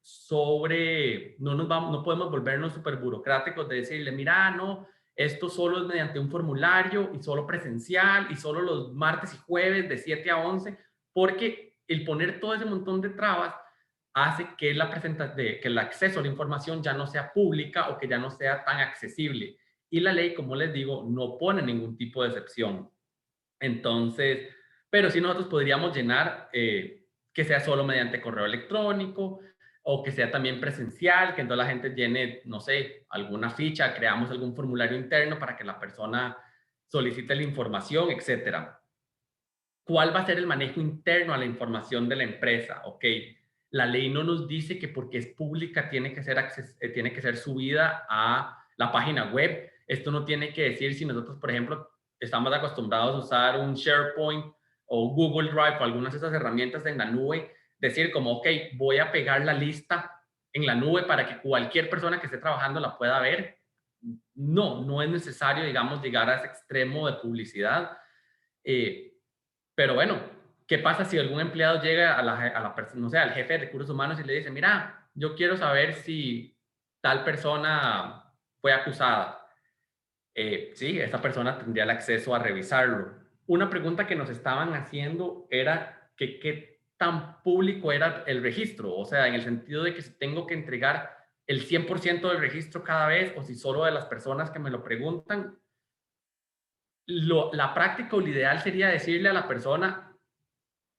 no podemos volvernos súper burocráticos de decirle, mira, no, esto solo es mediante un formulario y solo presencial y solo los martes y jueves de 7 a 11, porque el poner todo ese montón de trabas hace que que el acceso a la información ya no sea pública o que ya no sea tan accesible. Y la ley, como les digo, no pone ningún tipo de excepción. Entonces, pero si nosotros podríamos llenar que sea solo mediante correo electrónico o que sea también presencial, que entonces la gente llene, no sé, alguna ficha, creamos algún formulario interno para que la persona solicite la información, etcétera. ¿Cuál va a ser el manejo interno a la información de la empresa? Ok, la ley no nos dice que porque es pública tiene que ser subida a la página web. Esto no tiene que decir si nosotros, por ejemplo, estamos acostumbrados a usar un SharePoint o Google Drive o algunas de esas herramientas en la nube, decir como, ok, voy a pegar la lista en la nube para que cualquier persona que esté trabajando la pueda ver. no es necesario, digamos, llegar a ese extremo de publicidad. Pero bueno, ¿qué pasa si algún empleado llega no sé, al jefe de recursos humanos y le dice, mira, yo quiero saber si tal persona fue acusada? Sí, esa persona tendría el acceso a revisarlo. Una pregunta que nos estaban haciendo era que qué tan público era el registro, o sea, en el sentido de que si tengo que entregar el 100% del registro cada vez o si solo de las personas que me lo preguntan. La práctica o lo ideal sería decirle a la persona,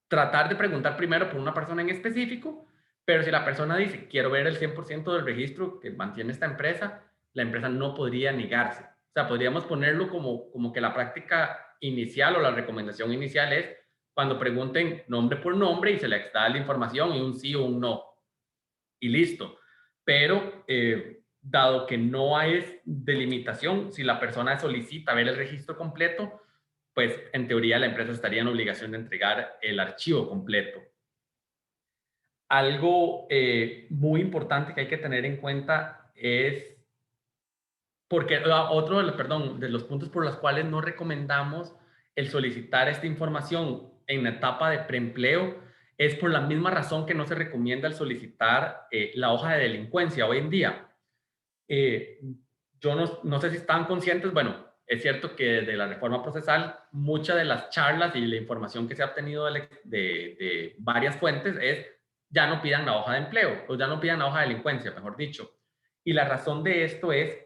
tratar de preguntar primero por una persona en específico, pero si la persona dice, quiero ver el 100% del registro que mantiene esta empresa, la empresa no podría negarse. O sea, podríamos ponerlo como que la práctica inicial o la recomendación inicial es cuando pregunten nombre por nombre y se les da la información y un sí o un no. Y listo. Pero dado que no hay delimitación, si la persona solicita ver el registro completo, pues en teoría la empresa estaría en obligación de entregar el archivo completo. Algo muy importante que hay que tener en cuenta es, porque otro de los puntos por los cuales no recomendamos el solicitar esta información en la etapa de preempleo es por la misma razón que no se recomienda el solicitar la hoja de delincuencia hoy en día. Eh, yo no sé si están conscientes, bueno, es cierto que desde la reforma procesal, muchas de las charlas y la información que se ha obtenido de varias fuentes es ya no pidan la hoja de empleo, o ya no pidan la hoja de delincuencia, mejor dicho. Y la razón de esto es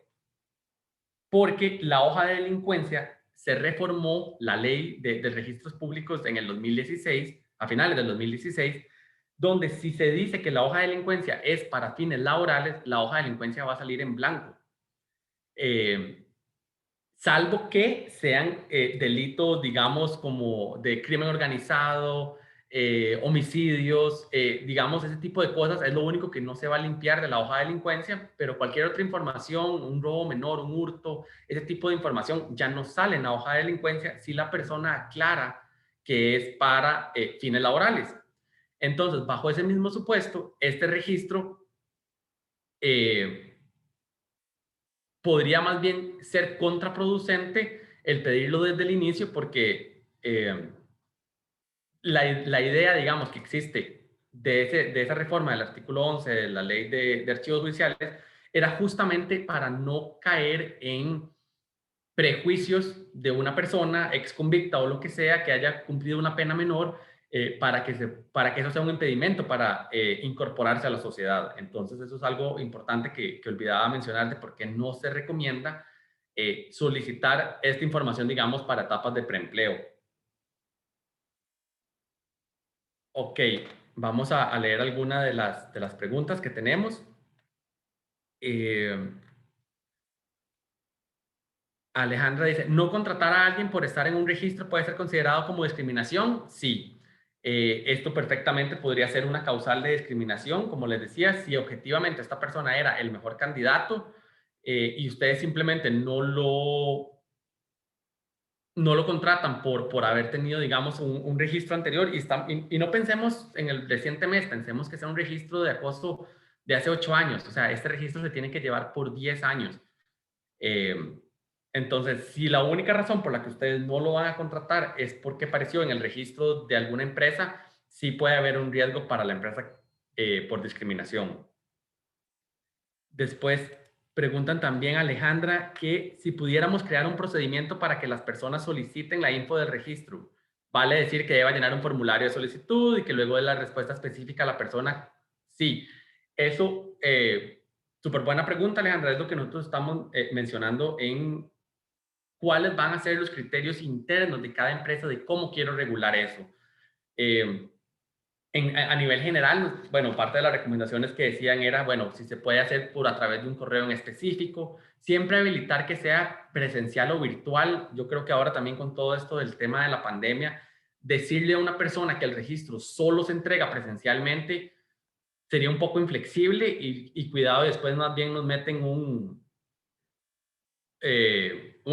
porque la hoja de delincuencia se reformó la ley de registros públicos en el 2016, a finales del 2016, donde si se dice que la hoja de delincuencia es para fines laborales, la hoja de delincuencia va a salir en blanco. Salvo que sean delitos, digamos, como de crimen organizado, homicidios, digamos, ese tipo de cosas, es lo único que no se va a limpiar de la hoja de delincuencia, pero cualquier otra información, un robo menor, un hurto, ese tipo de información ya no sale en la hoja de delincuencia si la persona aclara que es para fines laborales. Entonces, bajo ese mismo supuesto, este registro podría más bien ser contraproducente el pedirlo desde el inicio porque la idea, digamos, que existe de esa reforma del artículo 11 de la ley de archivos judiciales era justamente para no caer en prejuicios de una persona ex convicta o lo que sea que haya cumplido una pena menor para que eso sea un impedimento para incorporarse a la sociedad. Entonces, eso es algo importante que olvidaba mencionar de por qué no se recomienda solicitar esta información, digamos, para etapas de preempleo. Ok, vamos a leer alguna de las preguntas que tenemos. Eh, Alejandra dice, ¿no contratar a alguien por estar en un registro puede ser considerado como discriminación? Sí. Esto perfectamente podría ser una causal de discriminación, como les decía, si objetivamente esta persona era el mejor candidato y ustedes simplemente no lo contratan por haber tenido, digamos, un registro anterior y no pensemos en el reciente mes, pensemos que sea un registro de acoso de hace 8 años, o sea, este registro se tiene que llevar por 10 años. Eh, entonces, si la única razón por la que ustedes no lo van a contratar es porque apareció en el registro de alguna empresa, sí puede haber un riesgo para la empresa por discriminación. Después preguntan también a Alejandra que si pudiéramos crear un procedimiento para que las personas soliciten la info del registro. Vale decir que deba llenar un formulario de solicitud y que luego de la respuesta específica a la persona. Sí, eso, súper buena pregunta, Alejandra, es lo que nosotros estamos mencionando en cuáles van a ser los criterios internos de cada empresa de cómo quiero regular eso. Eh, a nivel general, bueno, parte de las recomendaciones que decían era, bueno, si se puede hacer por a través de un correo en específico, siempre habilitar que sea presencial o virtual. Yo creo que ahora también con todo esto del tema de la pandemia, decirle a una persona que el registro solo se entrega presencialmente sería un poco inflexible y cuidado, después más bien nos meten un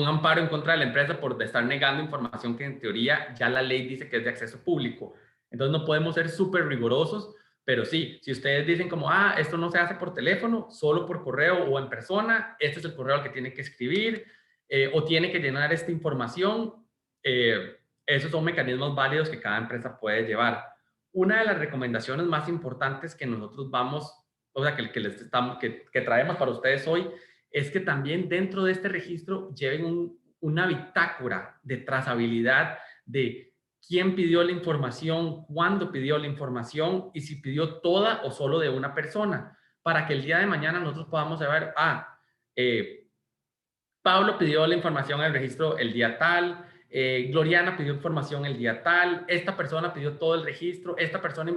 amparo en contra de la empresa por estar negando información que en teoría ya la ley dice que es de acceso público. Entonces no podemos ser súper rigurosos Pero sí, si ustedes dicen como, esto no se hace por teléfono, solo por correo o en persona, este es el correo al que tiene que escribir, o tiene que llenar esta información, esos son mecanismos válidos que cada empresa puede llevar. Una de las recomendaciones más importantes que nosotros vamos, o sea, que traemos para ustedes hoy, es que también dentro de este registro lleven una bitácora de trazabilidad de quién pidió la información, cuándo pidió la información y si pidió toda o solo de una persona, para que el día de mañana nosotros podamos saber, eh, Pablo pidió la información al registro el día tal, Gloriana pidió información el día tal, esta persona pidió todo el registro, esta persona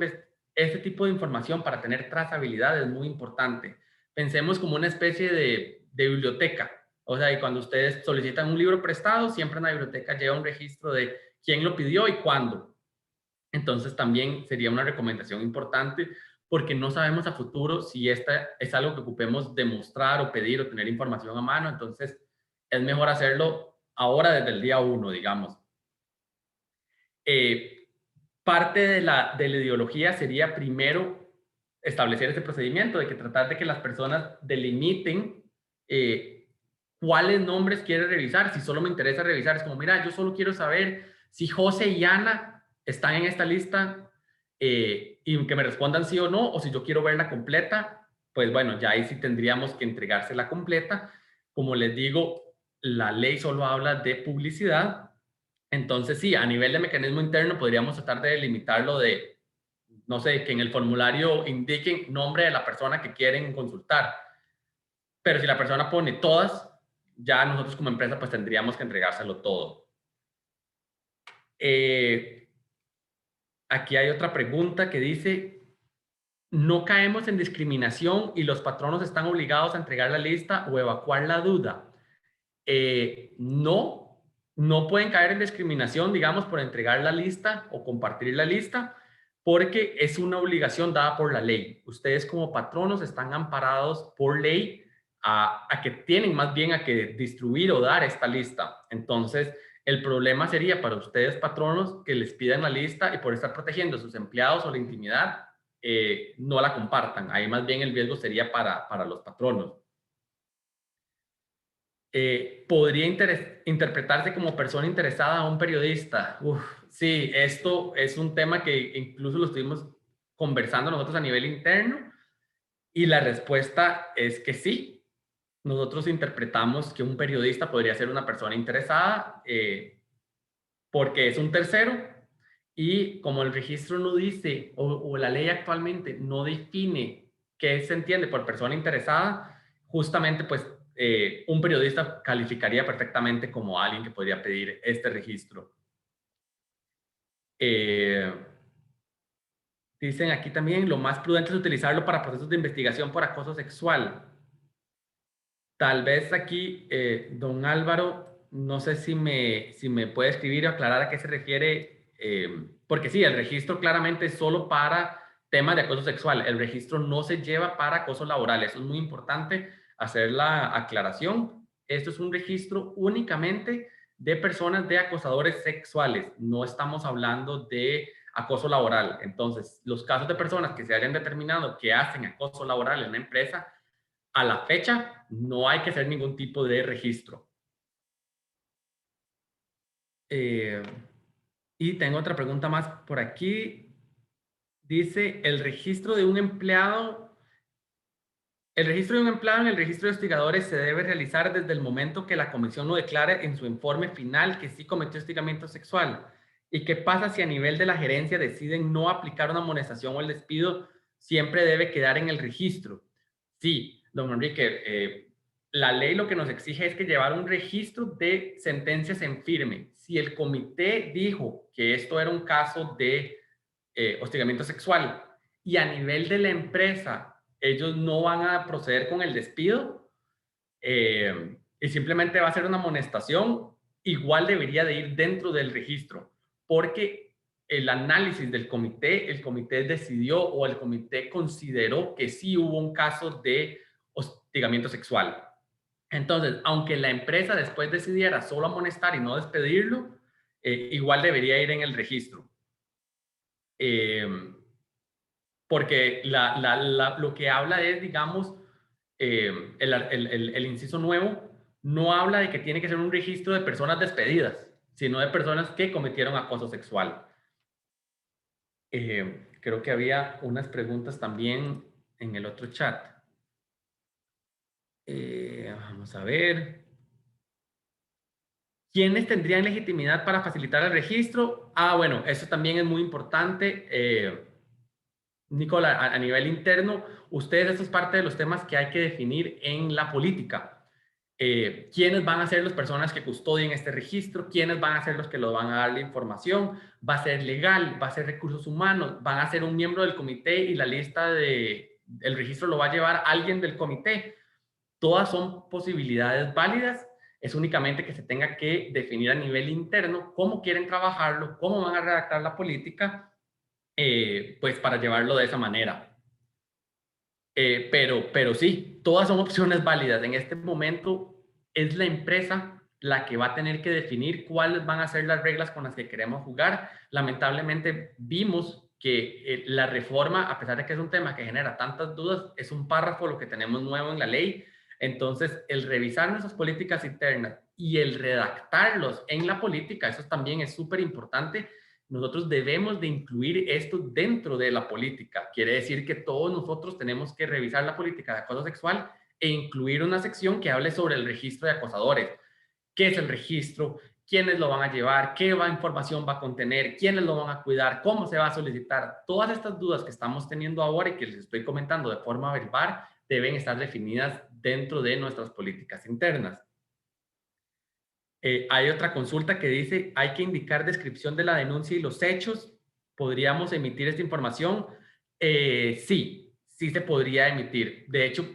este tipo de información para tener trazabilidad es muy importante. Pensemos como una especie de biblioteca. O sea, y cuando ustedes solicitan un libro prestado, siempre en la biblioteca lleva un registro de quién lo pidió y cuándo. Entonces también sería una recomendación importante porque no sabemos a futuro si esta es algo que ocupemos demostrar o pedir o tener información a mano. Entonces es mejor hacerlo ahora desde el día uno, digamos. Eh, Parte de la ideología sería primero establecer ese procedimiento de que tratar de que las personas delimiten cuáles nombres quiere revisar. Si solo me interesa revisar, es como, mira, yo solo quiero saber si José y Ana están en esta lista y que me respondan sí o no, o si yo quiero verla completa, pues bueno, ya ahí sí tendríamos que entregársela completa. Como les digo, la ley solo habla de publicidad. Entonces, sí, a nivel de mecanismo interno podríamos tratar de delimitarlo de, no sé, que en el formulario indiquen nombre de la persona que quieren consultar. Pero si la persona pone todas, ya nosotros como empresa pues tendríamos que entregárselo todo. Aquí hay otra pregunta que dice, ¿no caemos en discriminación y los patronos están obligados a entregar la lista o evacuar la duda? No, no pueden caer en discriminación, digamos, por entregar la lista o compartir la lista, porque es una obligación dada por la ley. Ustedes como patronos están amparados por ley a que tienen más bien a que distribuir o dar esta lista. Entonces, el problema sería para ustedes patronos que les pidan la lista y por estar protegiendo a sus empleados o la intimidad, no la compartan. Ahí más bien el riesgo sería para los patronos. Podría interpretarse como persona interesada a un periodista. Uf, sí, esto es un tema que incluso lo estuvimos conversando nosotros a nivel interno y la respuesta es que sí. Nosotros interpretamos que un periodista podría ser una persona interesada porque es un tercero y como el registro no dice o la ley actualmente no define qué se entiende por persona interesada, justamente pues un periodista calificaría perfectamente como alguien que podría pedir este registro. Eh, Dicen aquí también, lo más prudente es utilizarlo para procesos de investigación por acoso sexual. Tal vez aquí, don Álvaro, no sé si me puede escribir o aclarar a qué se refiere, porque sí, el registro claramente es solo para temas de acoso sexual. El registro no se lleva para acoso laboral. Eso es muy importante hacer la aclaración. Esto es un registro únicamente de personas de acosadores sexuales. No estamos hablando de acoso laboral. Entonces, los casos de personas que se hayan determinado que hacen acoso laboral en una empresa, a la fecha no hay que hacer ningún tipo de registro. Eh, y tengo otra pregunta más por aquí. Dice, el registro de un empleado en el registro de hostigadores se debe realizar desde el momento que la comisión lo declare en su informe final que sí cometió hostigamiento sexual. ¿Y qué pasa si a nivel de la gerencia deciden no aplicar una amonestación o el despido? Siempre debe quedar en el registro. Sí, don Enrique, la ley lo que nos exige es que llevar un registro de sentencias en firme. Si el comité dijo que esto era un caso de hostigamiento sexual y a nivel de la empresa ellos no van a proceder con el despido y simplemente va a ser una amonestación, igual debería de ir dentro del registro, porque el análisis del comité, el comité decidió o el comité consideró que sí hubo un caso de hostigamiento sexual. Entonces, aunque la empresa después decidiera solo amonestar y no despedirlo, igual debería ir en el registro. Eh, porque lo que habla es, digamos, el inciso nuevo no habla de que tiene que ser un registro de personas despedidas, sino de personas que cometieron acoso sexual. Creo que había unas preguntas también en el otro chat. Vamos a ver. ¿Quiénes tendrían legitimidad para facilitar el registro? Bueno, eso también es muy importante. Nicola, a nivel interno, ustedes, esto es parte de los temas que hay que definir en la política. ¿Quiénes van a ser las personas que custodien este registro? ¿Quiénes van a ser los que lo van a dar la información? ¿Va a ser legal? ¿Va a ser recursos humanos? ¿Van a ser un miembro del comité y la lista el registro lo va a llevar alguien del comité? Todas son posibilidades válidas. Es únicamente que se tenga que definir a nivel interno cómo quieren trabajarlo, cómo van a redactar la política, pues para llevarlo de esa manera. Pero sí, todas son opciones válidas. En este momento es la empresa la que va a tener que definir cuáles van a ser las reglas con las que queremos jugar. Lamentablemente vimos que la reforma, a pesar de que es un tema que genera tantas dudas, es un párrafo lo que tenemos nuevo en la ley. Entonces, el revisar nuestras políticas internas y el redactarlos en la política, eso también es súper importante. Nosotros debemos de incluir esto dentro de la política. Quiere decir que todos nosotros tenemos que revisar la política de acoso sexual e incluir una sección que hable sobre el registro de acosadores. ¿Qué es el registro? ¿Quiénes lo van a llevar? ¿Qué información va a contener? ¿Quiénes lo van a cuidar? ¿Cómo se va a solicitar? Todas estas dudas que estamos teniendo ahora y que les estoy comentando de forma verbal deben estar definidas dentro de nuestras políticas internas. Hay otra consulta que dice, hay que indicar descripción de la denuncia y los hechos. ¿Podríamos emitir esta información? Sí, sí se podría emitir. De hecho,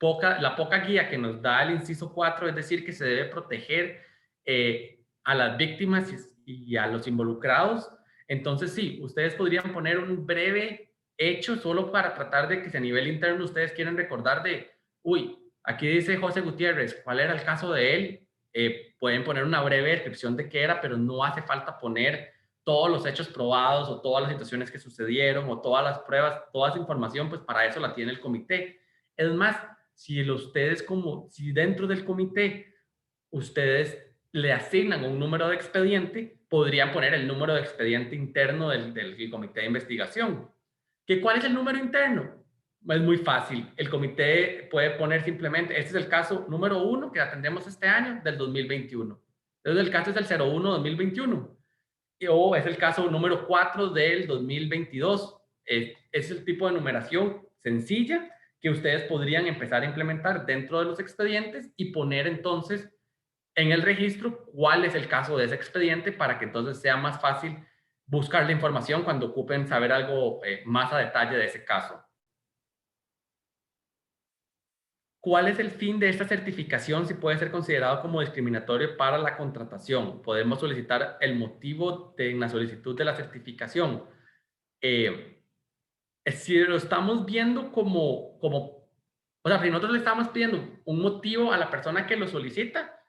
la poca guía que nos da el inciso 4, es decir, que se debe proteger a las víctimas y a los involucrados. Entonces, sí, ustedes podrían poner un breve hecho solo para tratar de que si a nivel interno ustedes quieren recordar de, uy, aquí dice José Gutiérrez, ¿cuál era el caso de él? Pueden poner una breve descripción de qué era, pero no hace falta poner todos los hechos probados o todas las situaciones que sucedieron o todas las pruebas, toda esa información, pues para eso la tiene el comité. Es más, si dentro del comité ustedes le asignan un número de expediente, podrían poner el número de expediente interno del comité de investigación. ¿Cuál es el número interno? Es muy fácil. El comité puede poner simplemente, este es el caso número 1 que atendemos este año del 2021. Entonces el caso es el 01-2021. O es el caso número 4 del 2022. Es el tipo de numeración sencilla que ustedes podrían empezar a implementar dentro de los expedientes y poner entonces en el registro cuál es el caso de ese expediente para que entonces sea más fácil buscar la información cuando ocupen saber algo más a detalle de ese caso. ¿Cuál es el fin de esta certificación si puede ser considerado como discriminatorio para la contratación? Podemos solicitar el motivo de la solicitud de la certificación. Si lo estamos viendo o sea, si nosotros le estamos pidiendo un motivo a la persona que lo solicita,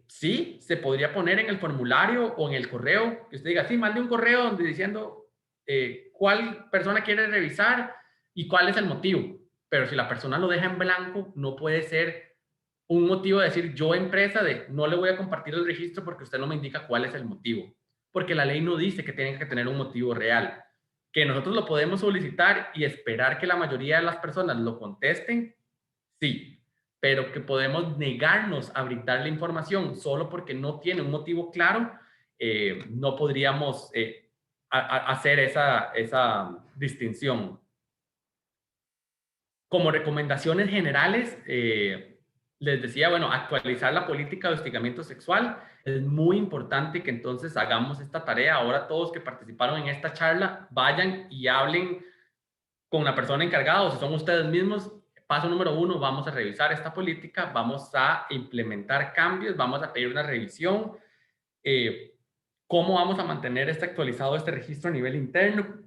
sí, se podría poner en el formulario o en el correo, que usted diga, sí, mande un correo donde diciendo cuál persona quiere revisar y cuál es el motivo. Pero si la persona lo deja en blanco, no puede ser un motivo de decir yo empresa de no le voy a compartir el registro porque usted no me indica cuál es el motivo. Porque la ley no dice que tienen que tener un motivo real. Que nosotros lo podemos solicitar y esperar que la mayoría de las personas lo contesten, sí, pero que podemos negarnos a brindar la información solo porque no tiene un motivo claro, no podríamos hacer esa distinción. Como recomendaciones generales, les decía, bueno, actualizar la política de hostigamiento sexual. Es muy importante que entonces hagamos esta tarea. Ahora todos que participaron en esta charla, vayan y hablen con la persona encargada o si son ustedes mismos. Paso número 1, vamos a revisar esta política, vamos a implementar cambios, vamos a pedir una revisión. ¿Cómo vamos a mantener actualizado este registro a nivel interno?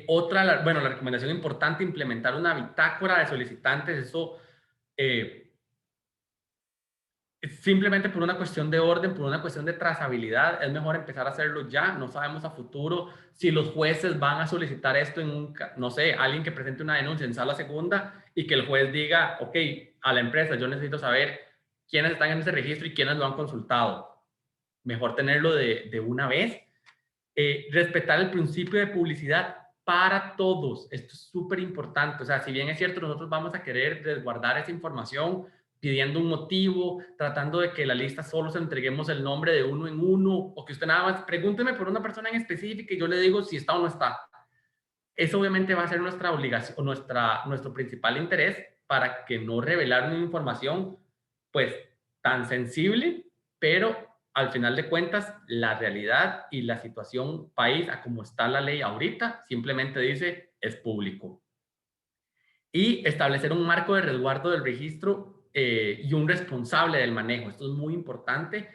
Bueno, la recomendación importante, implementar una bitácora de solicitantes. Eso simplemente por una cuestión de orden, por una cuestión de trazabilidad, es mejor empezar a hacerlo ya. No sabemos a futuro si los jueces van a solicitar esto en no sé, alguien que presente una denuncia en sala segunda y que el juez diga, ok, a la empresa yo necesito saber quiénes están en ese registro y quiénes lo han consultado. Mejor tenerlo de una vez. Respetar el principio de publicidad para todos. Esto es súper importante. O sea, si bien es cierto, nosotros vamos a querer resguardar esa información pidiendo un motivo, tratando de que la lista solo se entreguemos el nombre de uno en uno, o que usted nada más pregúnteme por una persona en específica y yo le digo si está o no está. Eso obviamente va a ser nuestra obligación, nuestro principal interés para que no revelar una información pues tan sensible, pero al final de cuentas la realidad y la situación país a como está la ley ahorita simplemente dice es público. Y establecer un marco de resguardo del registro y un responsable del manejo. Esto es muy importante.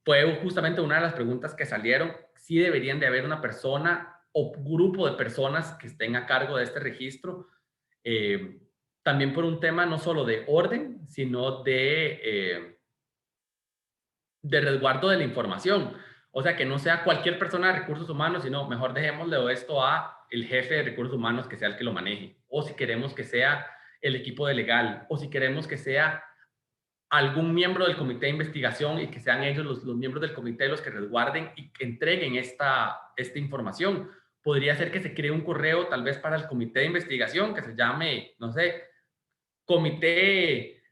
Fue justamente una de las preguntas que salieron. Sí deberían de haber una persona o grupo de personas que estén a cargo de este registro. También por un tema no solo de orden, sino de resguardo de la información. O sea, que no sea cualquier persona de recursos humanos, sino mejor dejémosle esto a el jefe de recursos humanos que sea el que lo maneje. O si queremos que sea el equipo de legal, o si queremos que sea algún miembro del comité de investigación y que sean ellos los miembros del comité los que resguarden y que entreguen esta información. Podría ser que se cree un correo tal vez para el comité de investigación que se llame, no sé, comité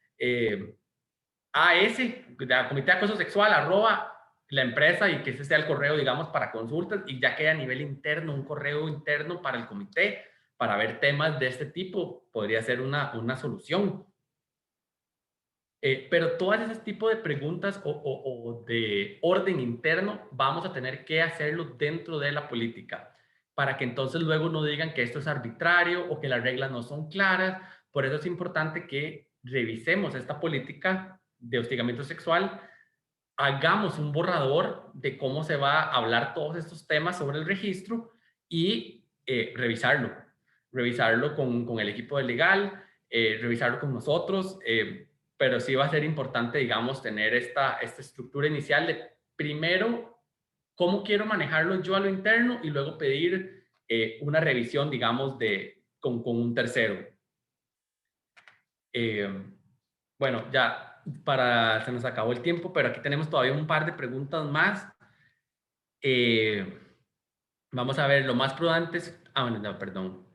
AS, comité de acoso sexual, @ la empresa, y que ese sea el correo, digamos, para consultas, y ya que a nivel interno, un correo interno para el comité, para ver temas de este tipo, podría ser una solución. Pero todas ese tipo de preguntas o de orden interno vamos a tener que hacerlo dentro de la política para que entonces luego no digan que esto es arbitrario o que las reglas no son claras. Por eso es importante que revisemos esta política de hostigamiento sexual, hagamos un borrador de cómo se va a hablar todos estos temas sobre el registro y revisarlo con el equipo de legal, revisarlo con nosotros, pero sí va a ser importante, digamos, tener esta estructura inicial de primero cómo quiero manejarlo yo a lo interno y luego pedir una revisión, digamos, con un tercero. Bueno, ya se nos acabó el tiempo, pero aquí tenemos todavía un par de preguntas más. Vamos a ver, lo más prudente es... Ah, bueno, no, perdón.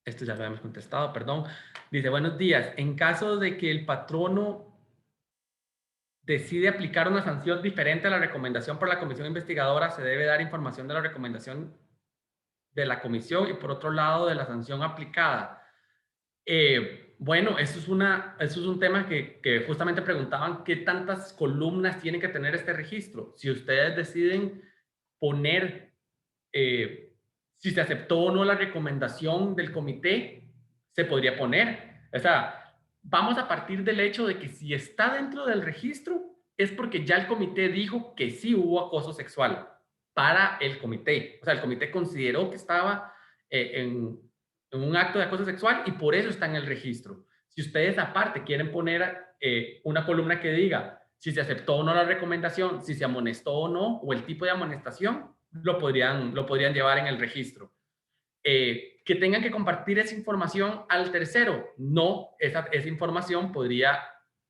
Esto ya lo habíamos contestado, perdón. Dice, buenos días. En caso de que el patrono decide aplicar una sanción diferente a la recomendación por la comisión investigadora, se debe dar información de la recomendación de la comisión y por otro lado de la sanción aplicada. Bueno, eso es un tema que justamente preguntaban qué tantas columnas tiene que tener este registro. Si ustedes deciden poner si se aceptó o no la recomendación del comité, se podría poner. O sea, vamos a partir del hecho de que si está dentro del registro, es porque ya el comité dijo que sí hubo acoso sexual para el comité. O sea, el comité consideró que estaba en un acto de acoso sexual y por eso está en el registro. Si ustedes aparte quieren poner una columna que diga si se aceptó o no la recomendación, si se amonestó o no, o el tipo de amonestación, lo podrían llevar en el registro. Que tengan que compartir esa información al tercero, no, esa información podría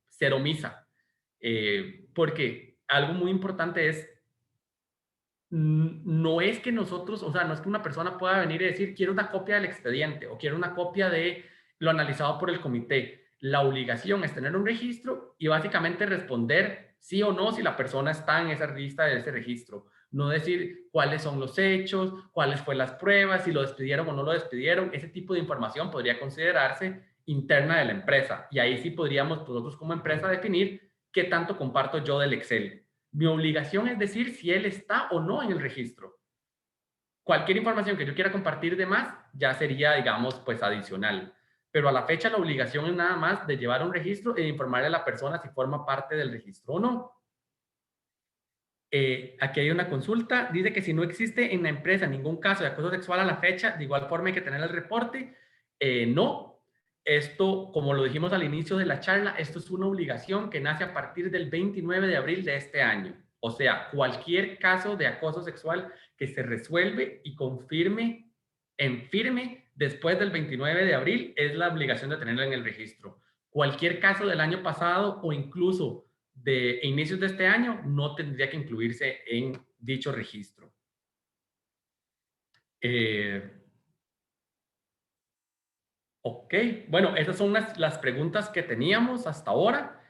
ser omisa. Porque algo muy importante es, no es que nosotros, o sea, no es que una persona pueda venir y decir, quiero una copia del expediente o quiero una copia de lo analizado por el comité. La obligación es tener un registro y básicamente responder sí o no si la persona está en esa lista de ese registro. No decir cuáles son los hechos, cuáles fueron las pruebas, si lo despidieron o no lo despidieron. Ese tipo de información podría considerarse interna de la empresa. Y ahí sí podríamos nosotros como empresa definir qué tanto comparto yo del Excel. Mi obligación es decir si él está o no en el registro. Cualquier información que yo quiera compartir de más ya sería, digamos, pues adicional. Pero a la fecha la obligación es nada más de llevar un registro e informarle a la persona si forma parte del registro o no. Aquí hay una consulta. Dice que si no existe en la empresa ningún caso de acoso sexual a la fecha, de igual forma hay que tener el reporte. No. esto, como lo dijimos al inicio de la charla, esto es una obligación que nace a partir del 29 de abril de este año. O sea, cualquier caso de acoso sexual que se resuelve y confirme en firme después del 29 de abril es la obligación de tenerlo en el registro. Cualquier caso del año pasado o incluso de inicios de este año no tendría que incluirse en dicho registro. Ok, bueno, esas son las preguntas que teníamos hasta ahora.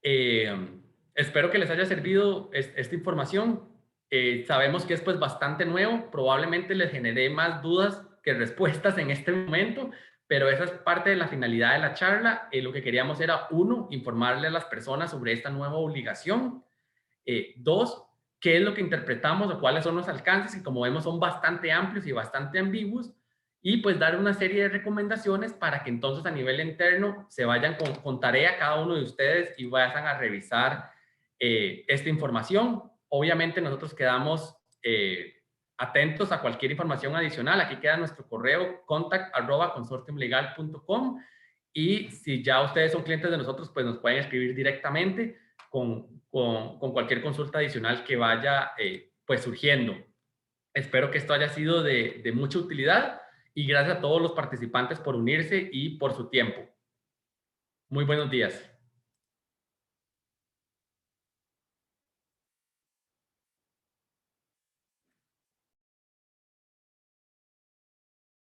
Eh, Espero que les haya servido esta información. Sabemos que es pues bastante nuevo, probablemente les generé más dudas que respuestas en este momento, pero esa es parte de la finalidad de la charla. Lo que queríamos era, uno, informarle a las personas sobre esta nueva obligación. Dos, qué es lo que interpretamos o cuáles son los alcances, que como vemos son bastante amplios y bastante ambiguos, y pues dar una serie de recomendaciones para que entonces a nivel interno se vayan con tarea cada uno de ustedes y vayan a revisar esta información. Obviamente nosotros quedamos atentos a cualquier información adicional. Aquí queda nuestro correo contact@consortiumlegal.com, y si ya ustedes son clientes de nosotros, pues nos pueden escribir directamente con cualquier consulta adicional que vaya pues surgiendo. Espero que esto haya sido de mucha utilidad y gracias a todos los participantes por unirse y por su tiempo. Muy buenos días.